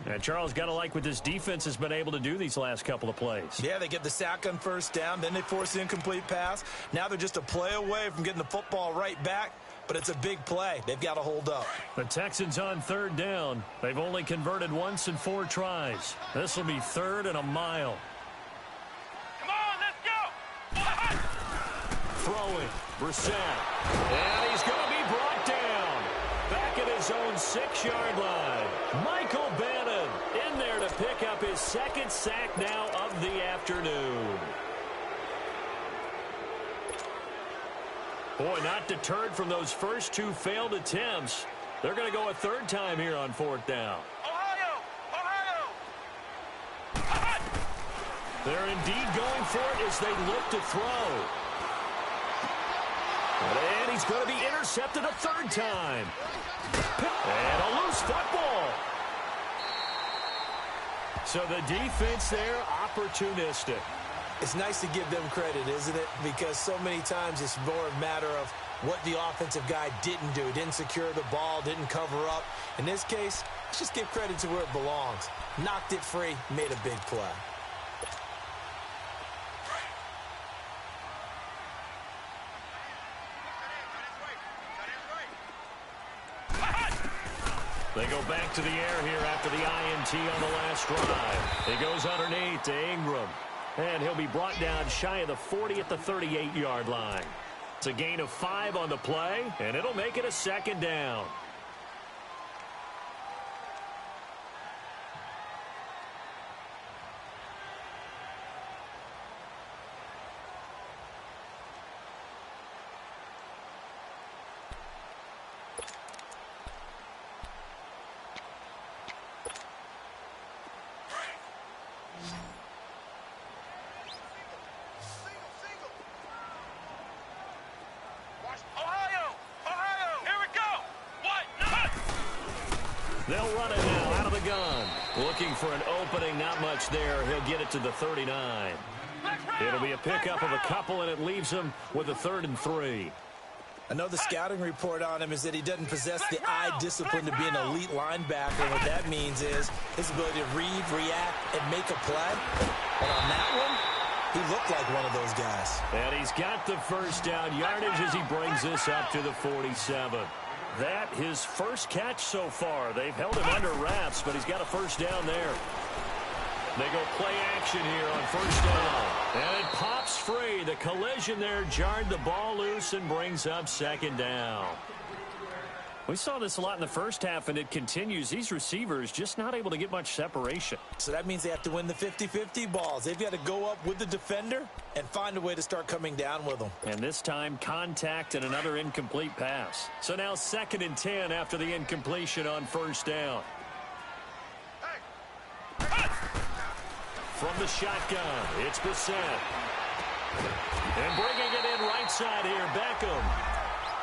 And Charles, got to like what this defense has been able to do these last couple of plays. Yeah, they get the sack on first down, then they force the incomplete pass. Now they're just a play away from getting the football right back, but it's a big play. They've got to hold up. The Texans on 3rd down. They've only converted once in 4 tries. This will be 3rd and a mile. Come on, let's go. Throwing, Brissett. And he's going to be brought down. Back at his own 6-yard line. Michael Bannon in there to pick up his 2nd sack now of the afternoon. Boy, not deterred from those first 2 failed attempts. They're going to go a 3rd time here on 4th down. Ohio! They're indeed going for it as they look to throw. And he's going to be intercepted a 3rd time. And a loose football. So the defense there, opportunistic. It's nice to give them credit, isn't it? Because so many times it's more a matter of what the offensive guy didn't do. Didn't secure the ball, didn't cover up. In this case, let's just give credit to where it belongs. Knocked it free, made a big play. They go back to the air here after the INT on the last drive. He goes underneath to Ingram. And he'll be brought down shy of the 40 at the 38-yard line. It's a gain of 5 on the play, and it'll make it a 2nd down. They'll run it now out of the gun. Looking for an opening, not much there. He'll get it to the 39. It'll be a pickup of a couple, and it leaves him with a 3rd and 3. I know the scouting report on him is that he doesn't possess the eye discipline to be an elite linebacker. And what that means is his ability to read, react, and make a play. And on that one, he looked like one of those guys. And he's got the first down yardage as he brings this up to the 47. That his first catch so far. They've held him under wraps, but he's got a first down there. They go play action here on first down. And it pops free. The collision there jarred the ball loose and brings up 2nd down. We saw this a lot in the first half, and it continues. These receivers just not able to get much separation. So that means they have to win the 50-50 balls. They've got to go up with the defender and find a way to start coming down with them. And this time, contact and another incomplete pass. So now 2nd and 10 after the incompletion on first down. From the shotgun, it's Brissett. And bringing it in right side here, Beckham.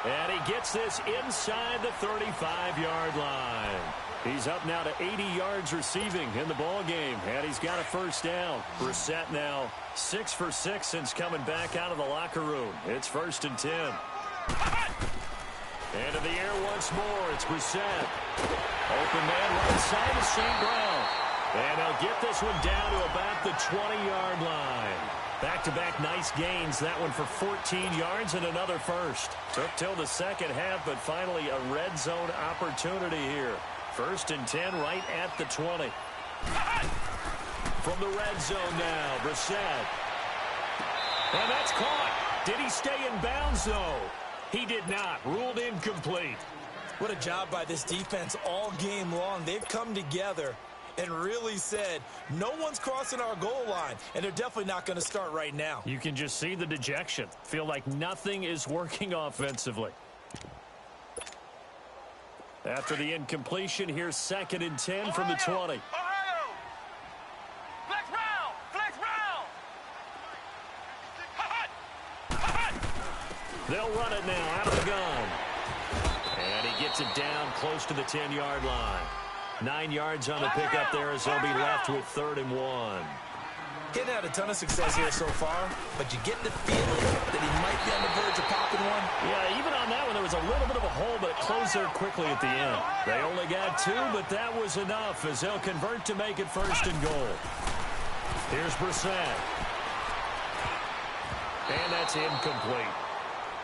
And he gets this inside the 35-yard line. He's up now to 80 yards receiving in the ball game, and he's got a first down. Brissett now 6 for 6 since coming back out of the locker room. It's 1st and 10. And in the air once more, it's Brissett. Open man right side of St. Brown. And they'll get this one down to about the 20-yard line. Back-to-back nice gains. That one for 14 yards and another first. Took till the second half, but finally a red zone opportunity here. 1st and 10 right at the 20. From the red zone now, Brissett. And that's caught. Did he stay in bounds, though? He did not. Ruled incomplete. What a job by this defense all game long. They've come together and really said, no one's crossing our goal line, and they're definitely not going to start right now. You can just see the dejection. Feel like nothing is working offensively. After the incompletion, here's 2nd and 10 from the 20. Ohio! Flex round! Flex round! They'll run it now out of the gun. And he gets it down close to the 10-yard line. 9 yards on the pickup there as they'll be left with 3rd and 1. Getting had a ton of success here so far, but you get the feeling that he might be on the verge of popping one. Yeah, even on that one, there was a little bit of a hole, but it closed there quickly at the end. They only got 2, but that was enough as they'll convert to make it 1st and goal. Here's Brissett. And that's incomplete.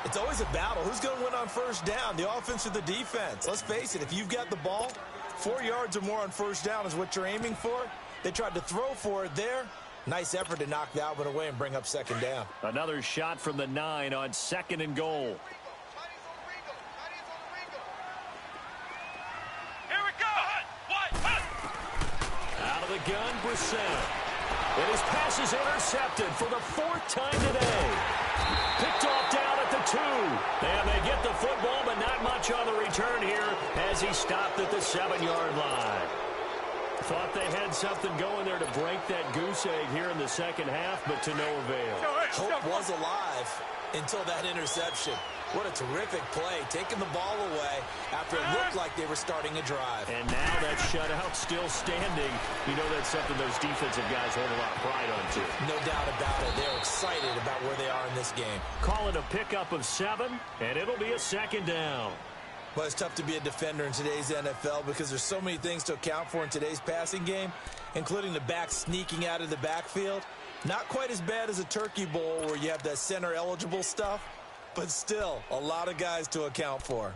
It's always a battle. Who's going to win on first down, the offense or the defense? Let's face it, if you've got the ball, 4 yards or more on first down is what you're aiming for. They tried to throw for it there. Nice effort to knock that one away and bring up 2nd down. Another shot from the 9 on 2nd and goal. Here we go! Out of the gun, Brissett. And his pass is intercepted for the 4th time today. Picked off down at the 2. And they get the football, but not much on the return here as he stopped at the 7-yard line. Thought they had something going there to break that goose egg here in the second half, but to no avail. Hope was alive until that interception. What a terrific play, taking the ball away after it looked like they were starting a drive. And now that shutout still standing. You know that's something those defensive guys hold a lot of pride on, too. No doubt about it. They're excited about where they are in this game. Call it a pickup of 7, and it'll be a 2nd down. Well, it's tough to be a defender in today's NFL because there's so many things to account for in today's passing game, including the back sneaking out of the backfield. Not quite as bad as a turkey bowl where you have that center-eligible stuff, but still a lot of guys to account for.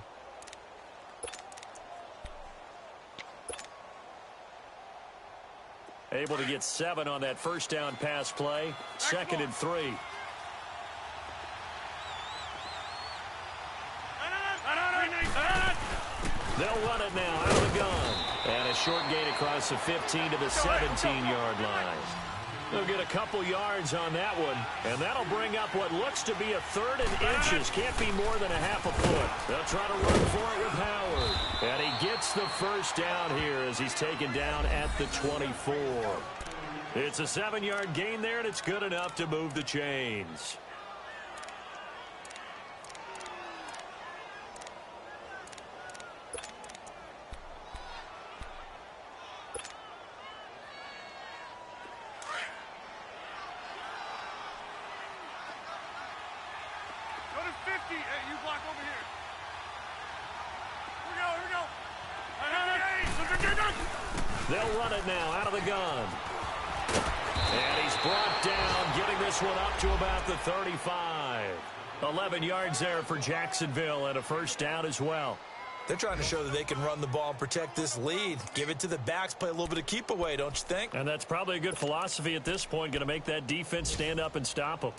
Able to get 7 on that first down pass play. 2nd and 3. They'll run it now out of the gun. And a short gain across the 15 to the 17-yard line. They'll get a couple yards on that one, and that'll bring up what looks to be a 3rd and inches. Can't be more than a half a foot. They'll try to run for it with Howard. And he gets the first down here as he's taken down at the 24. It's a 7-yard gain there, and it's good enough to move the chains. 50. Hey, you block over here. Here we go. They'll run it now out of the gun. And he's brought down, getting this one up to about the 35. 11 yards there for Jacksonville and a first down as well. They're trying to show that they can run the ball and protect this lead. Give it to the backs, play a little bit of keep away, don't you think? And that's probably a good philosophy at this point, going to make that defense stand up and stop them.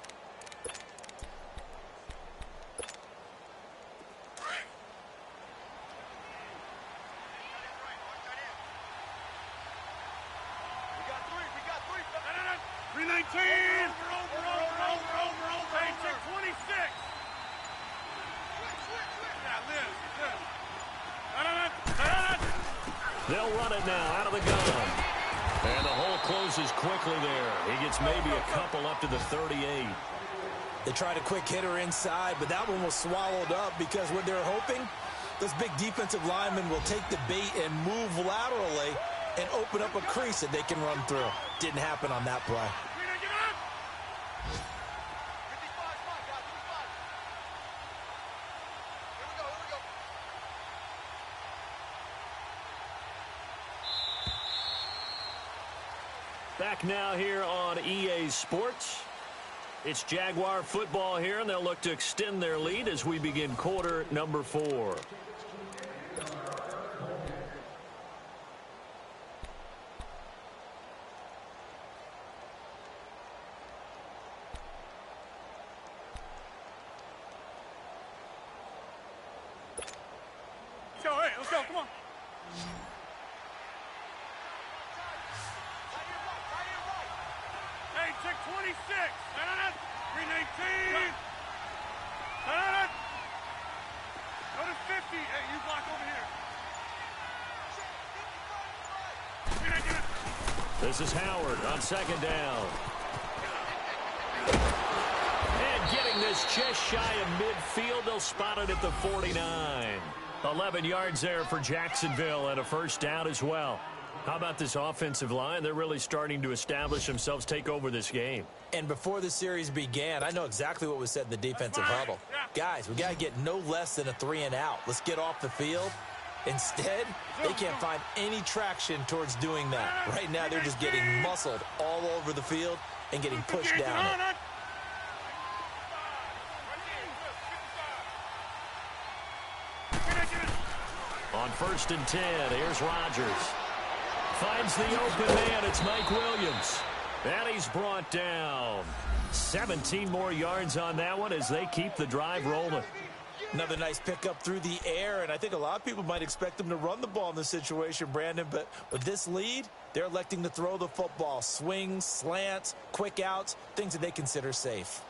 They'll run it now out of the gun. And the hole closes quickly there. He gets maybe a couple up to the 38. They tried a quick hitter inside, but that one was swallowed up because what they're hoping, those big defensive linemen will take the bait and move laterally and open up a crease that they can run through. Didn't happen on that play. Back now here on EA Sports. It's Jaguar football here, and they'll look to extend their lead as we begin quarter number 4. Let's go, come on. Hey, check 26. 319. Go to 50. Hey, you block over here. This is Howard on second down. And getting this just shy of midfield, they'll spot it at the 49. 11 yards there for Jacksonville and a first down as well. How about this offensive line? They're really starting to establish themselves, take over this game. And before the series began, I know exactly what was said in the defensive huddle. Guys, we got to get no less than a 3 and out. Let's get off the field. Instead, they can't find any traction towards doing that. Right now, they're just getting muscled all over the field and getting pushed down it. On 1st and 10, here's Rodgers. Finds the open man. It's Mike Williams. And he's brought down. 17 more yards on that one as they keep the drive rolling. Another nice pickup through the air, and I think a lot of people might expect them to run the ball in this situation, Brandon, but with this lead, they're electing to throw the football. Swings, slants, quick outs, things that they consider safe.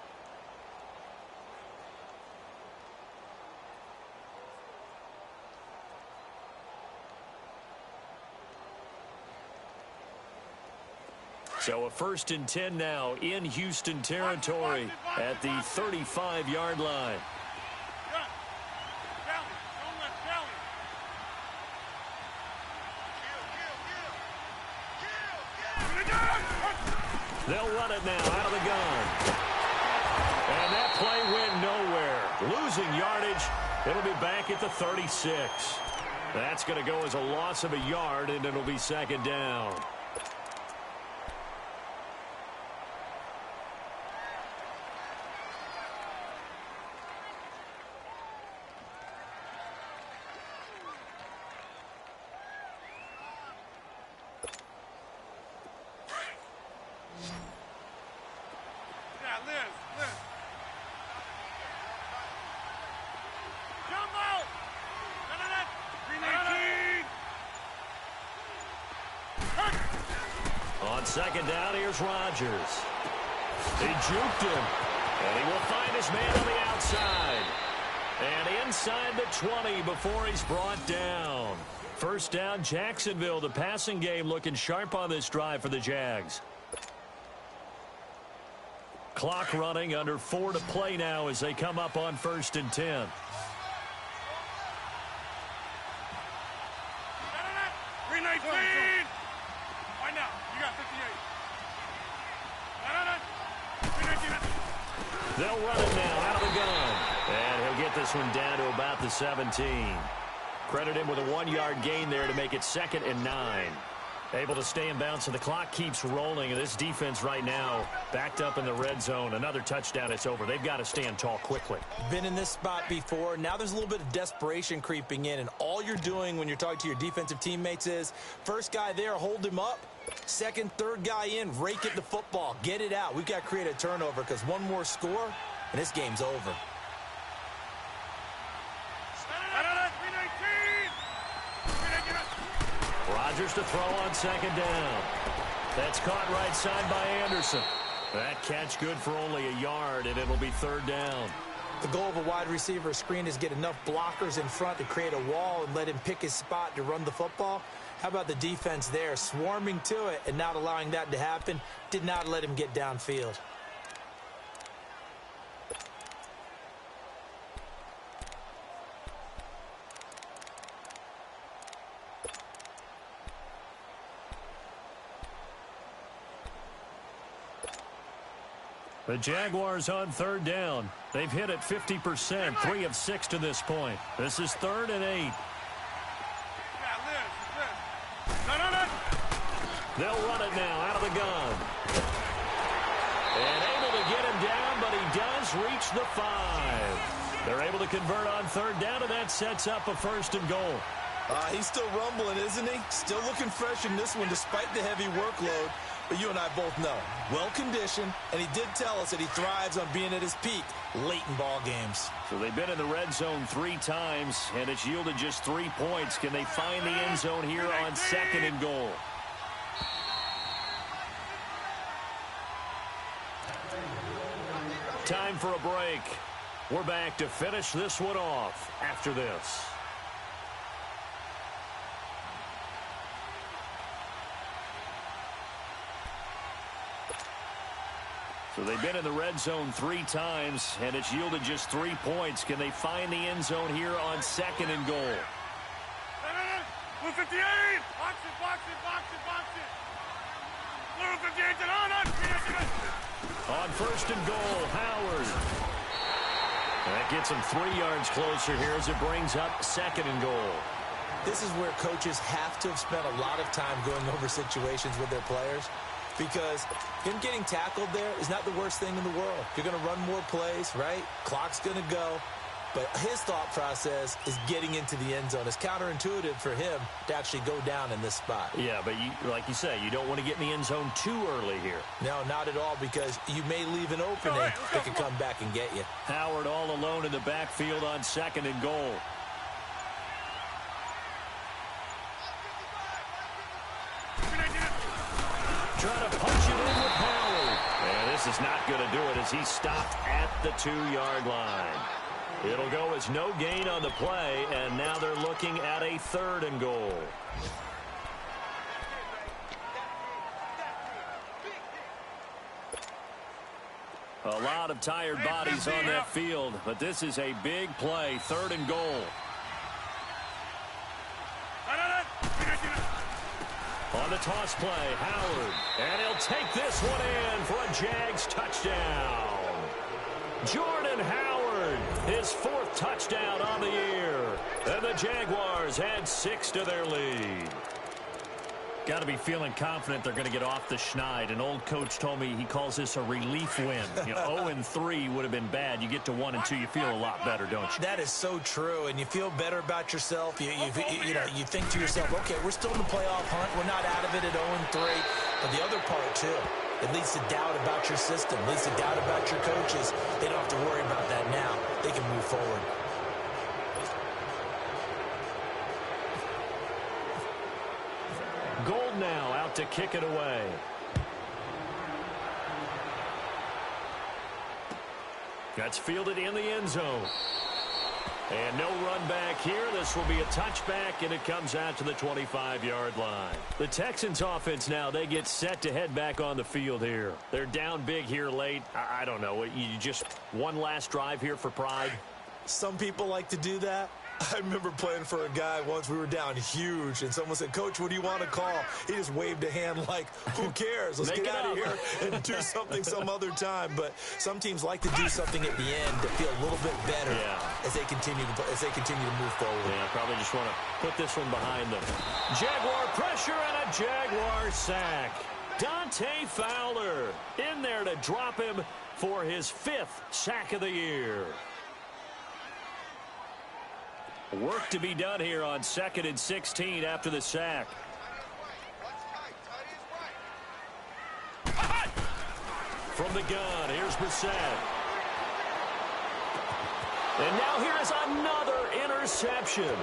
So a 1st and 10 now in Houston territory at the 35-yard line. They'll run it now out of the gun. And that play went nowhere. Losing yardage. It'll be back at the 36. That's going to go as a loss of a yard, and it'll be second down. Second down, here's Rodgers. He juked him, and he will find his man on the outside. And inside the 20 before he's brought down. First down, Jacksonville. The passing game looking sharp on this drive for the Jags. Clock running, under 4 to play now as they come up on 1st and 10. They'll run it now out of the gun. And he'll get this one down to about the 17. Credit him with a 1-yard gain there to make it 2nd and 9. Able to stay in bounds, and the clock keeps rolling. And this defense right now backed up in the red zone. Another touchdown, it's over. They've got to stand tall quickly. Been in this spot before. Now there's a little bit of desperation creeping in. And all you're doing when you're talking to your defensive teammates is, first guy there, hold him up. Second, third guy in, rake at the football. Get it out. We've got to create a turnover because one more score, and this game's over. Rodgers to throw on 2nd down. That's caught right side by Anderson. That catch good for only a yard, and it'll be 3rd down. The goal of a wide receiver screen is get enough blockers in front to create a wall and let him pick his spot to run the football. How about the defense there, swarming to it and not allowing that to happen? Did not let him get downfield. The Jaguars on 3rd down. They've hit it 50%, 3 of 6 to this point. This is 3rd and 8. They'll run it now out of the gun. And able to get him down, but he does reach the 5. They're able to convert on 3rd down, and that sets up a 1st and goal. He's still rumbling, isn't he? Still looking fresh in this one despite the heavy workload. But you and I both know, well-conditioned, and he did tell us that he thrives on being at his peak late in ball games. So they've been in the red zone 3 times, and it's yielded just 3 points. Can they find the end zone here on 2nd and goal? Time for a break. We're back to finish this one off after this. So they've been in the red zone 3 times, and it's yielded just 3 points. Can they find the end zone here on 2nd and goal? Blue 58! Box it, box it, box it, box it! Blue 58 on 1st and goal, Howard. That gets him 3 yards closer here as it brings up 2nd and goal. This is where coaches have to have spent a lot of time going over situations with their players. Because him getting tackled there is not the worst thing in the world. You're going to run more plays, right? Clock's going to go. But his thought process is getting into the end zone. It's counterintuitive for him to actually go down in this spot. Yeah, but like you say, you don't want to get in the end zone too early here. No, not at all, because you may leave an opening that could come back and get you. Howard all alone in the backfield on 2nd and goal. Trying to punch it in with Howard. And this is not going to do it as he stopped at the 2-yard line. It'll go as no gain on the play, and now they're looking at a 3rd and goal. A lot of tired bodies on that field, but this is a big play, 3rd and goal. On the toss play, Howard. And he'll take this one in for a Jags touchdown. Jordan Howard, his 4th touchdown on the year. And the Jaguars add 6 to their lead. Got to be feeling confident they're going to get off the schneid. An old coach told me he calls this a relief win. 0-3 would have been bad. You get to 1 and 2, you feel a lot better, don't you? That is so true, and you feel better about yourself. You think to yourself, okay, we're still in the playoff hunt. We're not out of it at 0-3. But the other part, too, it leads to doubt about your system, leads to doubt about your coaches. They don't have to worry about that now. They can move forward. Gold now out to kick it away. That's fielded in the end zone. And no run back here. This will be a touchback, and it comes out to the 25-yard line. The Texans offense now, they get set to head back on the field here. They're down big here late. I don't know. You just one last drive here for pride? Some people like to do that. I remember playing for a guy once. We were down huge, and someone said, "Coach, what do you want to call?" He just waved a hand like, "Who cares? Let's get out of here and do something some other time." But some teams like to do something at the end to feel a little bit better as they continue to move forward. Yeah, probably just want to put this one behind them. Jaguar pressure and a Jaguar sack. Dante Fowler in there to drop him for his 5th sack of the year. Work to be done here on 2nd and 16 after the sack. From the gun, here's Brissett. And now here is another interception.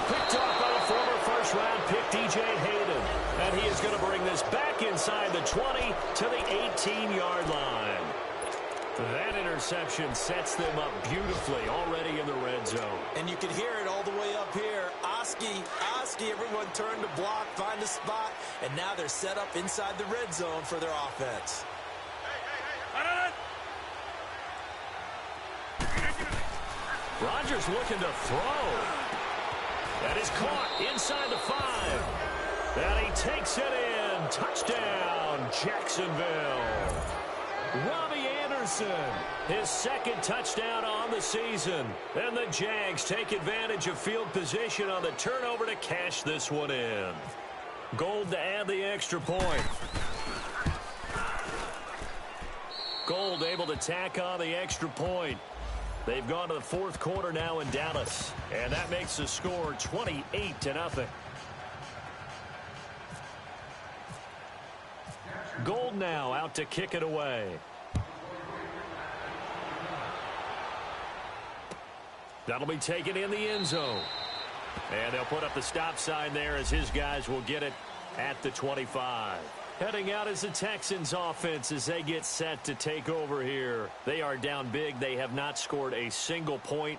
Picked off by the former first-round pick, D.J. Hayden. And he is going to bring this back inside the 20 to the 18-yard line. That interception sets them up beautifully already in the red zone. And you can hear it all the way up here. Oski, everyone turned to block, find a spot, and now they're set up inside the red zone for their offense. Rodgers looking to throw. That is caught inside the 5. And he takes it in. Touchdown, Jacksonville. Robbie Anderson, his 2nd touchdown on the season. And the Jags take advantage of field position on the turnover to cash this one in. Gold to add the extra point. Gold able to tack on the extra point. They've gone to the 4th quarter now in Dallas. And that makes the score 28-0. Gold now out to kick it away. That'll be taken in the end zone. And they'll put up the stop sign there as his guys will get it at the 25. Heading out is the Texans offense as they get set to take over here. They are down big. They have not scored a single point.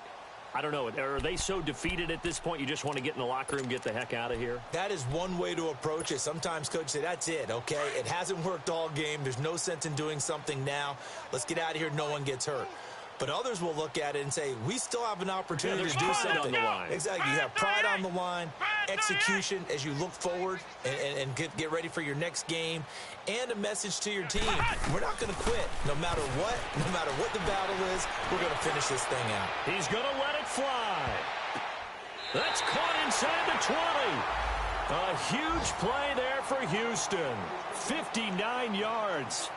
I don't know. Are they so defeated at this point you just want to get in the locker room, get the heck out of here? That is one way to approach it. Sometimes coaches say, that's it, okay? It hasn't worked all game. There's no sense in doing something now. Let's get out of here. No one gets hurt. But others will look at it and say, we still have an opportunity to do something. On the line. Exactly. You have pride on the line, execution as you look forward and get ready for your next game, and a message to your team. We're not going to quit. No matter what the battle is, we're going to finish this thing out. He's going to let it fly. That's caught inside the 20. A huge play there for Houston. 59 yards.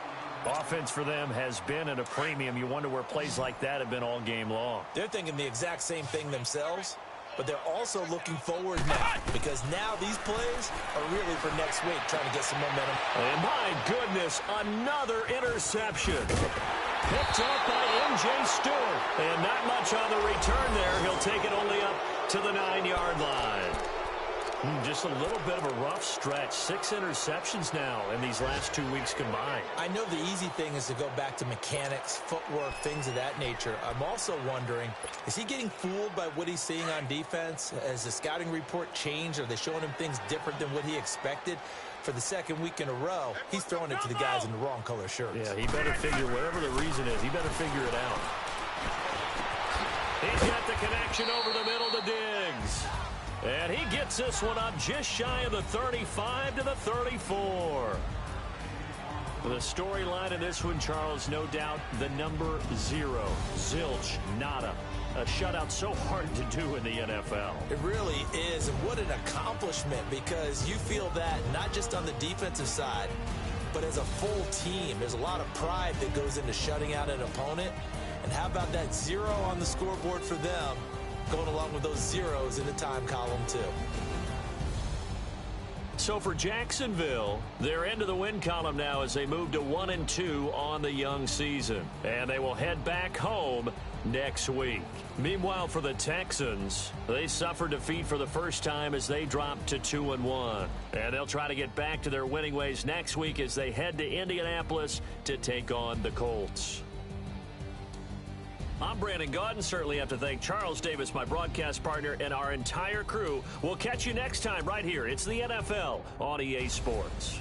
Offense for them has been at a premium. You wonder where plays like that have been all game long. They're thinking the exact same thing themselves, but they're also looking forward now because now these plays are really for next week, trying to get some momentum. And my goodness, another interception. Picked up by M.J. Stewart. And not much on the return there. He'll take it only up to the 9-yard line. Just a little bit of a rough stretch. 6 interceptions now in these last 2 weeks combined. I know the easy thing is to go back to mechanics, footwork, things of that nature. I'm also wondering, is he getting fooled by what he's seeing on defense? Has the scouting report changed? Are they showing him things different than what he expected? For the 2nd week in a row, he's throwing it to the guys in the wrong color shirts. Yeah, he better figure, whatever the reason is, he better figure it out. He's got the connection over the middle to Diggs. And he gets this one up just shy of the 35 to the 34. The storyline in this one, Charles, no doubt the number 0. Zilch, nada. A shutout so hard to do in the NFL. It really is, and what an accomplishment, because you feel that not just on the defensive side, but as a full team. There's a lot of pride that goes into shutting out an opponent. And how about that 0 on the scoreboard for them, going along with those zeros in the time column, too. So for Jacksonville, they're into the win column now as they move to 1-2 on the young season. And they will head back home next week. Meanwhile, for the Texans, they suffered defeat for the first time as they dropped to 2-1. And they'll try to get back to their winning ways next week as they head to Indianapolis to take on the Colts. I'm Brandon Gaudin. Certainly have to thank Charles Davis, my broadcast partner, and our entire crew. We'll catch you next time right here. It's the NFL on EA Sports.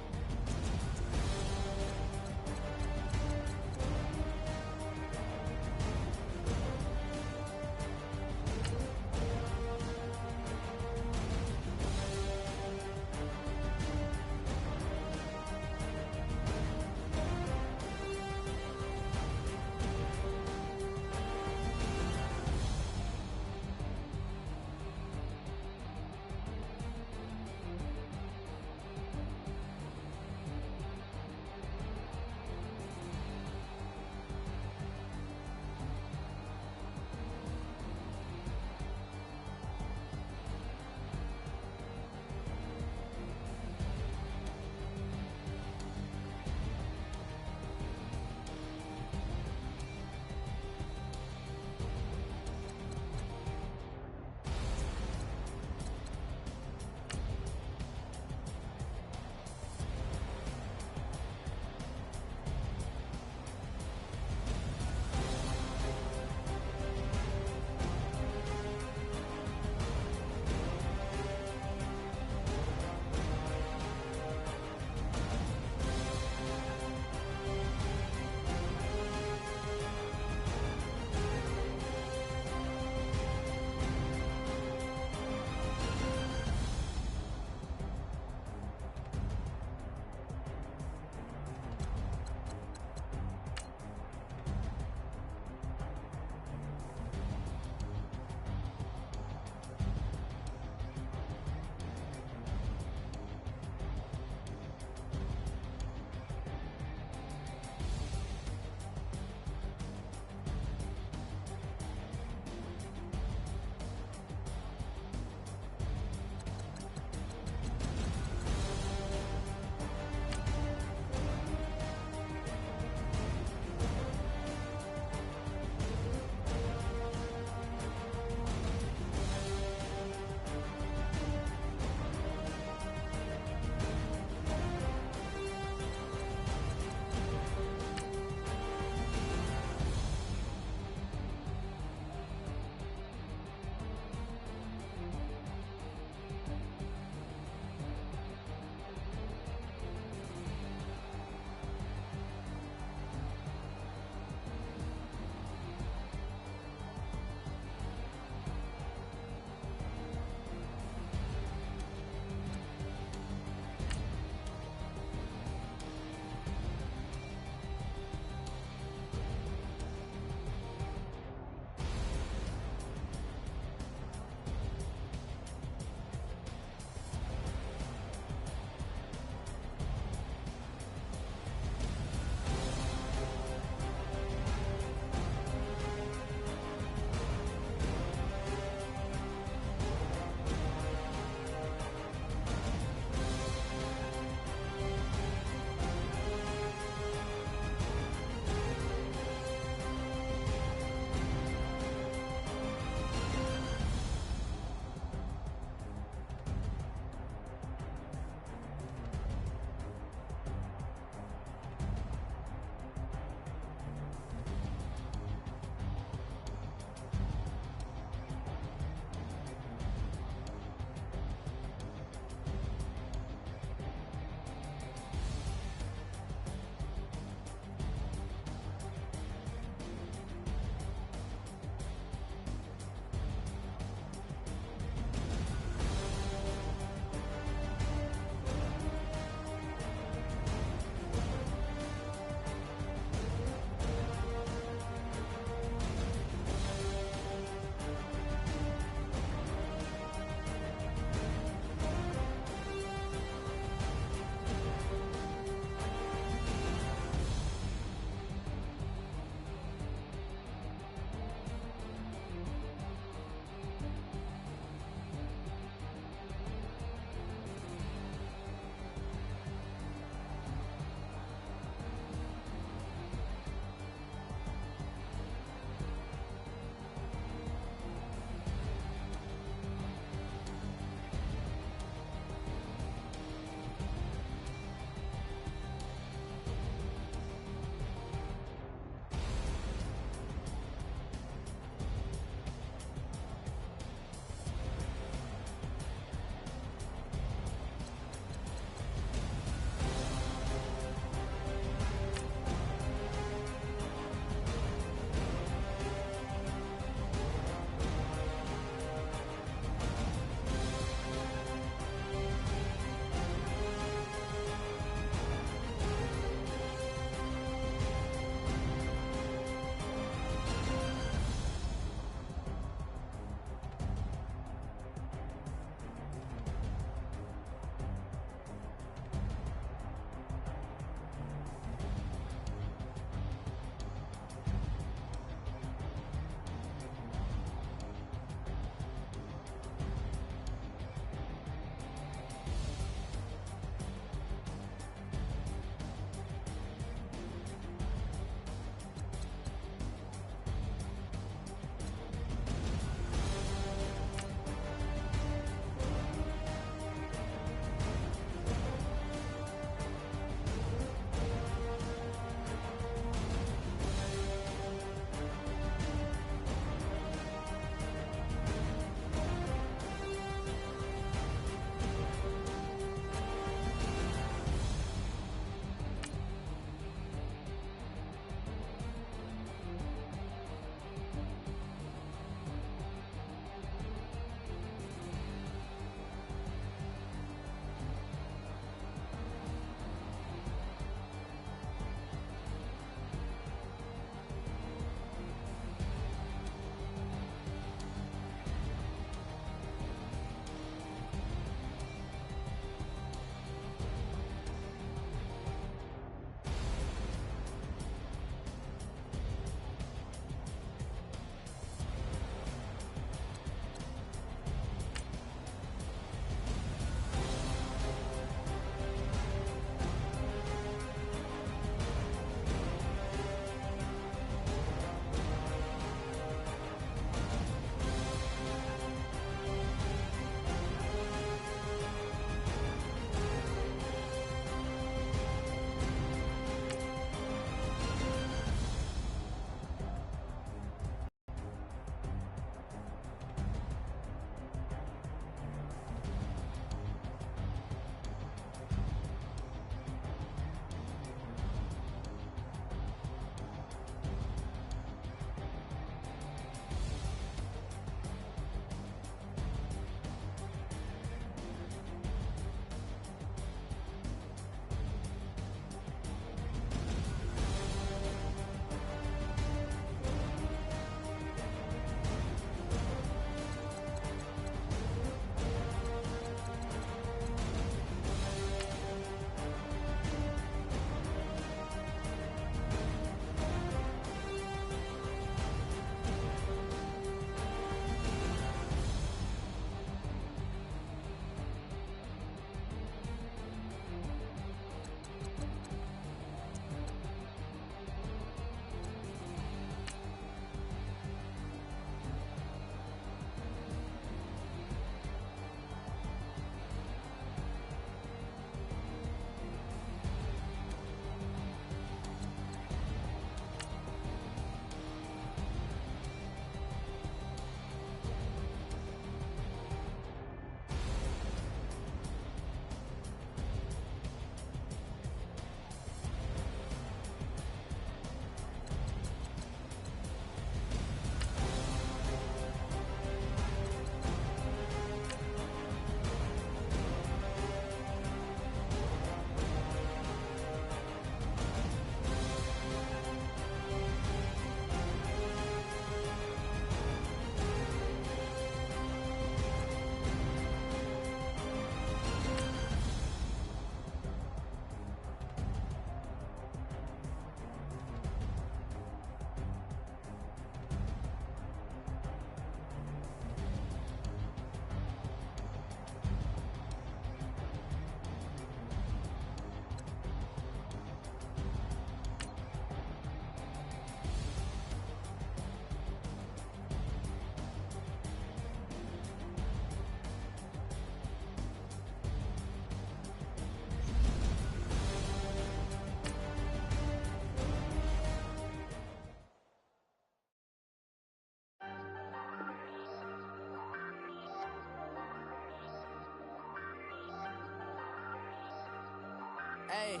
Ayy,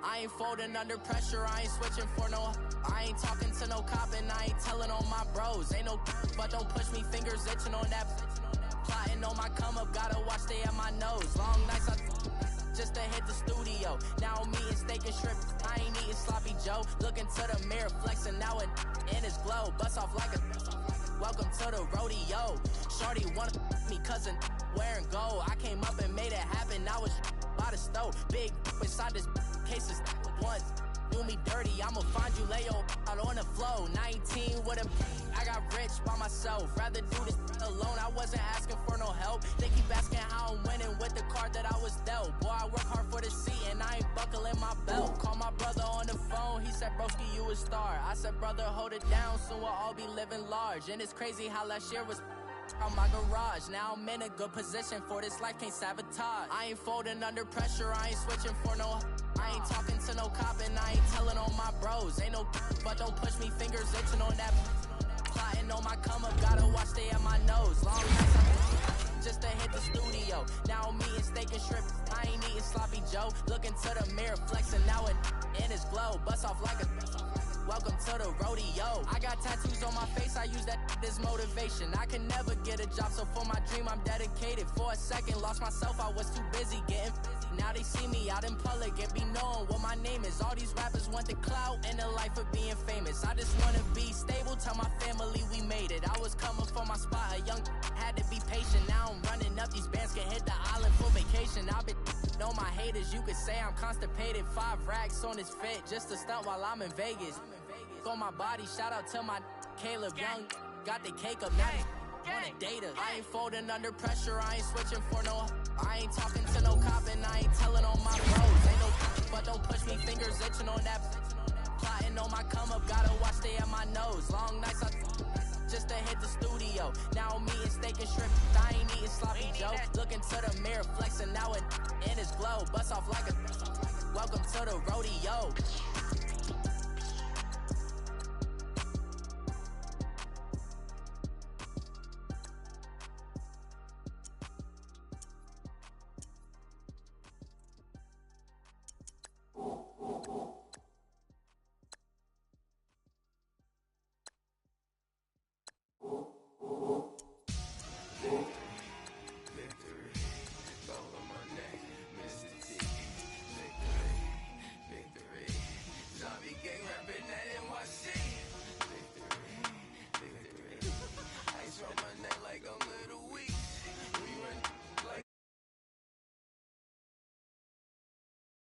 I ain't folding under pressure, I ain't switching for no. I ain't talking to no cop and I ain't telling on my bros. Ain't no but don't push me, fingers itching on that. Plotting on my come up, gotta watch stay at my nose. Long nights just to hit the studio. Now I'm eating steak and shrimp, I ain't eating sloppy Joe. Looking to the mirror, flexing now it in his glow. Bust off like a welcome to the rodeo. Shorty wanna me cousin wearing gold. I came up and made it happen, I was by the stove. Big inside this cases once. Do me dirty, I'ma find you, lay your out on the floor. 19 with a I got rich by myself. Rather do this alone, I wasn't asking for no help. They keep asking how I'm winning with the card that I was dealt. Boy, I work hard for the seat and I ain't buckling my belt. Call my brother on the phone, he said, broski, you a star. I said, brother, hold it down, soon we'll all be living large. And it's crazy how last year was on my garage. Now I'm in a good position for this life, can't sabotage. I ain't folding under pressure, I ain't switching for no. I ain't talking to no cop and I ain't telling on my bros. Ain't no but don't push me, fingers itching on that. Plotting on my come up, gotta watch stay at my nose. Long nights just to hit the studio. Now I'm eating steak and shrimp, I ain't eating sloppy Joe. Looking to the mirror, flexing now it in his glow. Bust off like a welcome to the rodeo. I got tattoos on my face, I use that as motivation. I can never get a job, so for my dream I'm dedicated. For a second, lost myself, I was too busy getting now they see me out in public and be knowing what my name is. All these rappers want the clout and the life of being famous. I just wanna be stable, tell my family we made it. I was coming for my spot, a young had to be patient. Now I'm running up, these bands can hit the island for vacation. I've been know my haters, you could say I'm constipated. 5 racks on his fit, just to stunt while I'm in Vegas. On my body, shout out to my Caleb Young. Got the cake up, now on a data. I ain't folding under pressure, I ain't switching for no. I ain't talking to no cop and I ain't telling on my bros. Ain't no but don't push me, fingers itching on that. Plotting on my come up, gotta watch stay at my nose. Long nights just to hit the studio. Now I'm eating steak and shrimp, I ain't eating sloppy Joe. Looking to the mirror, flexing now it in his glow. Bust off like a welcome to the rodeo.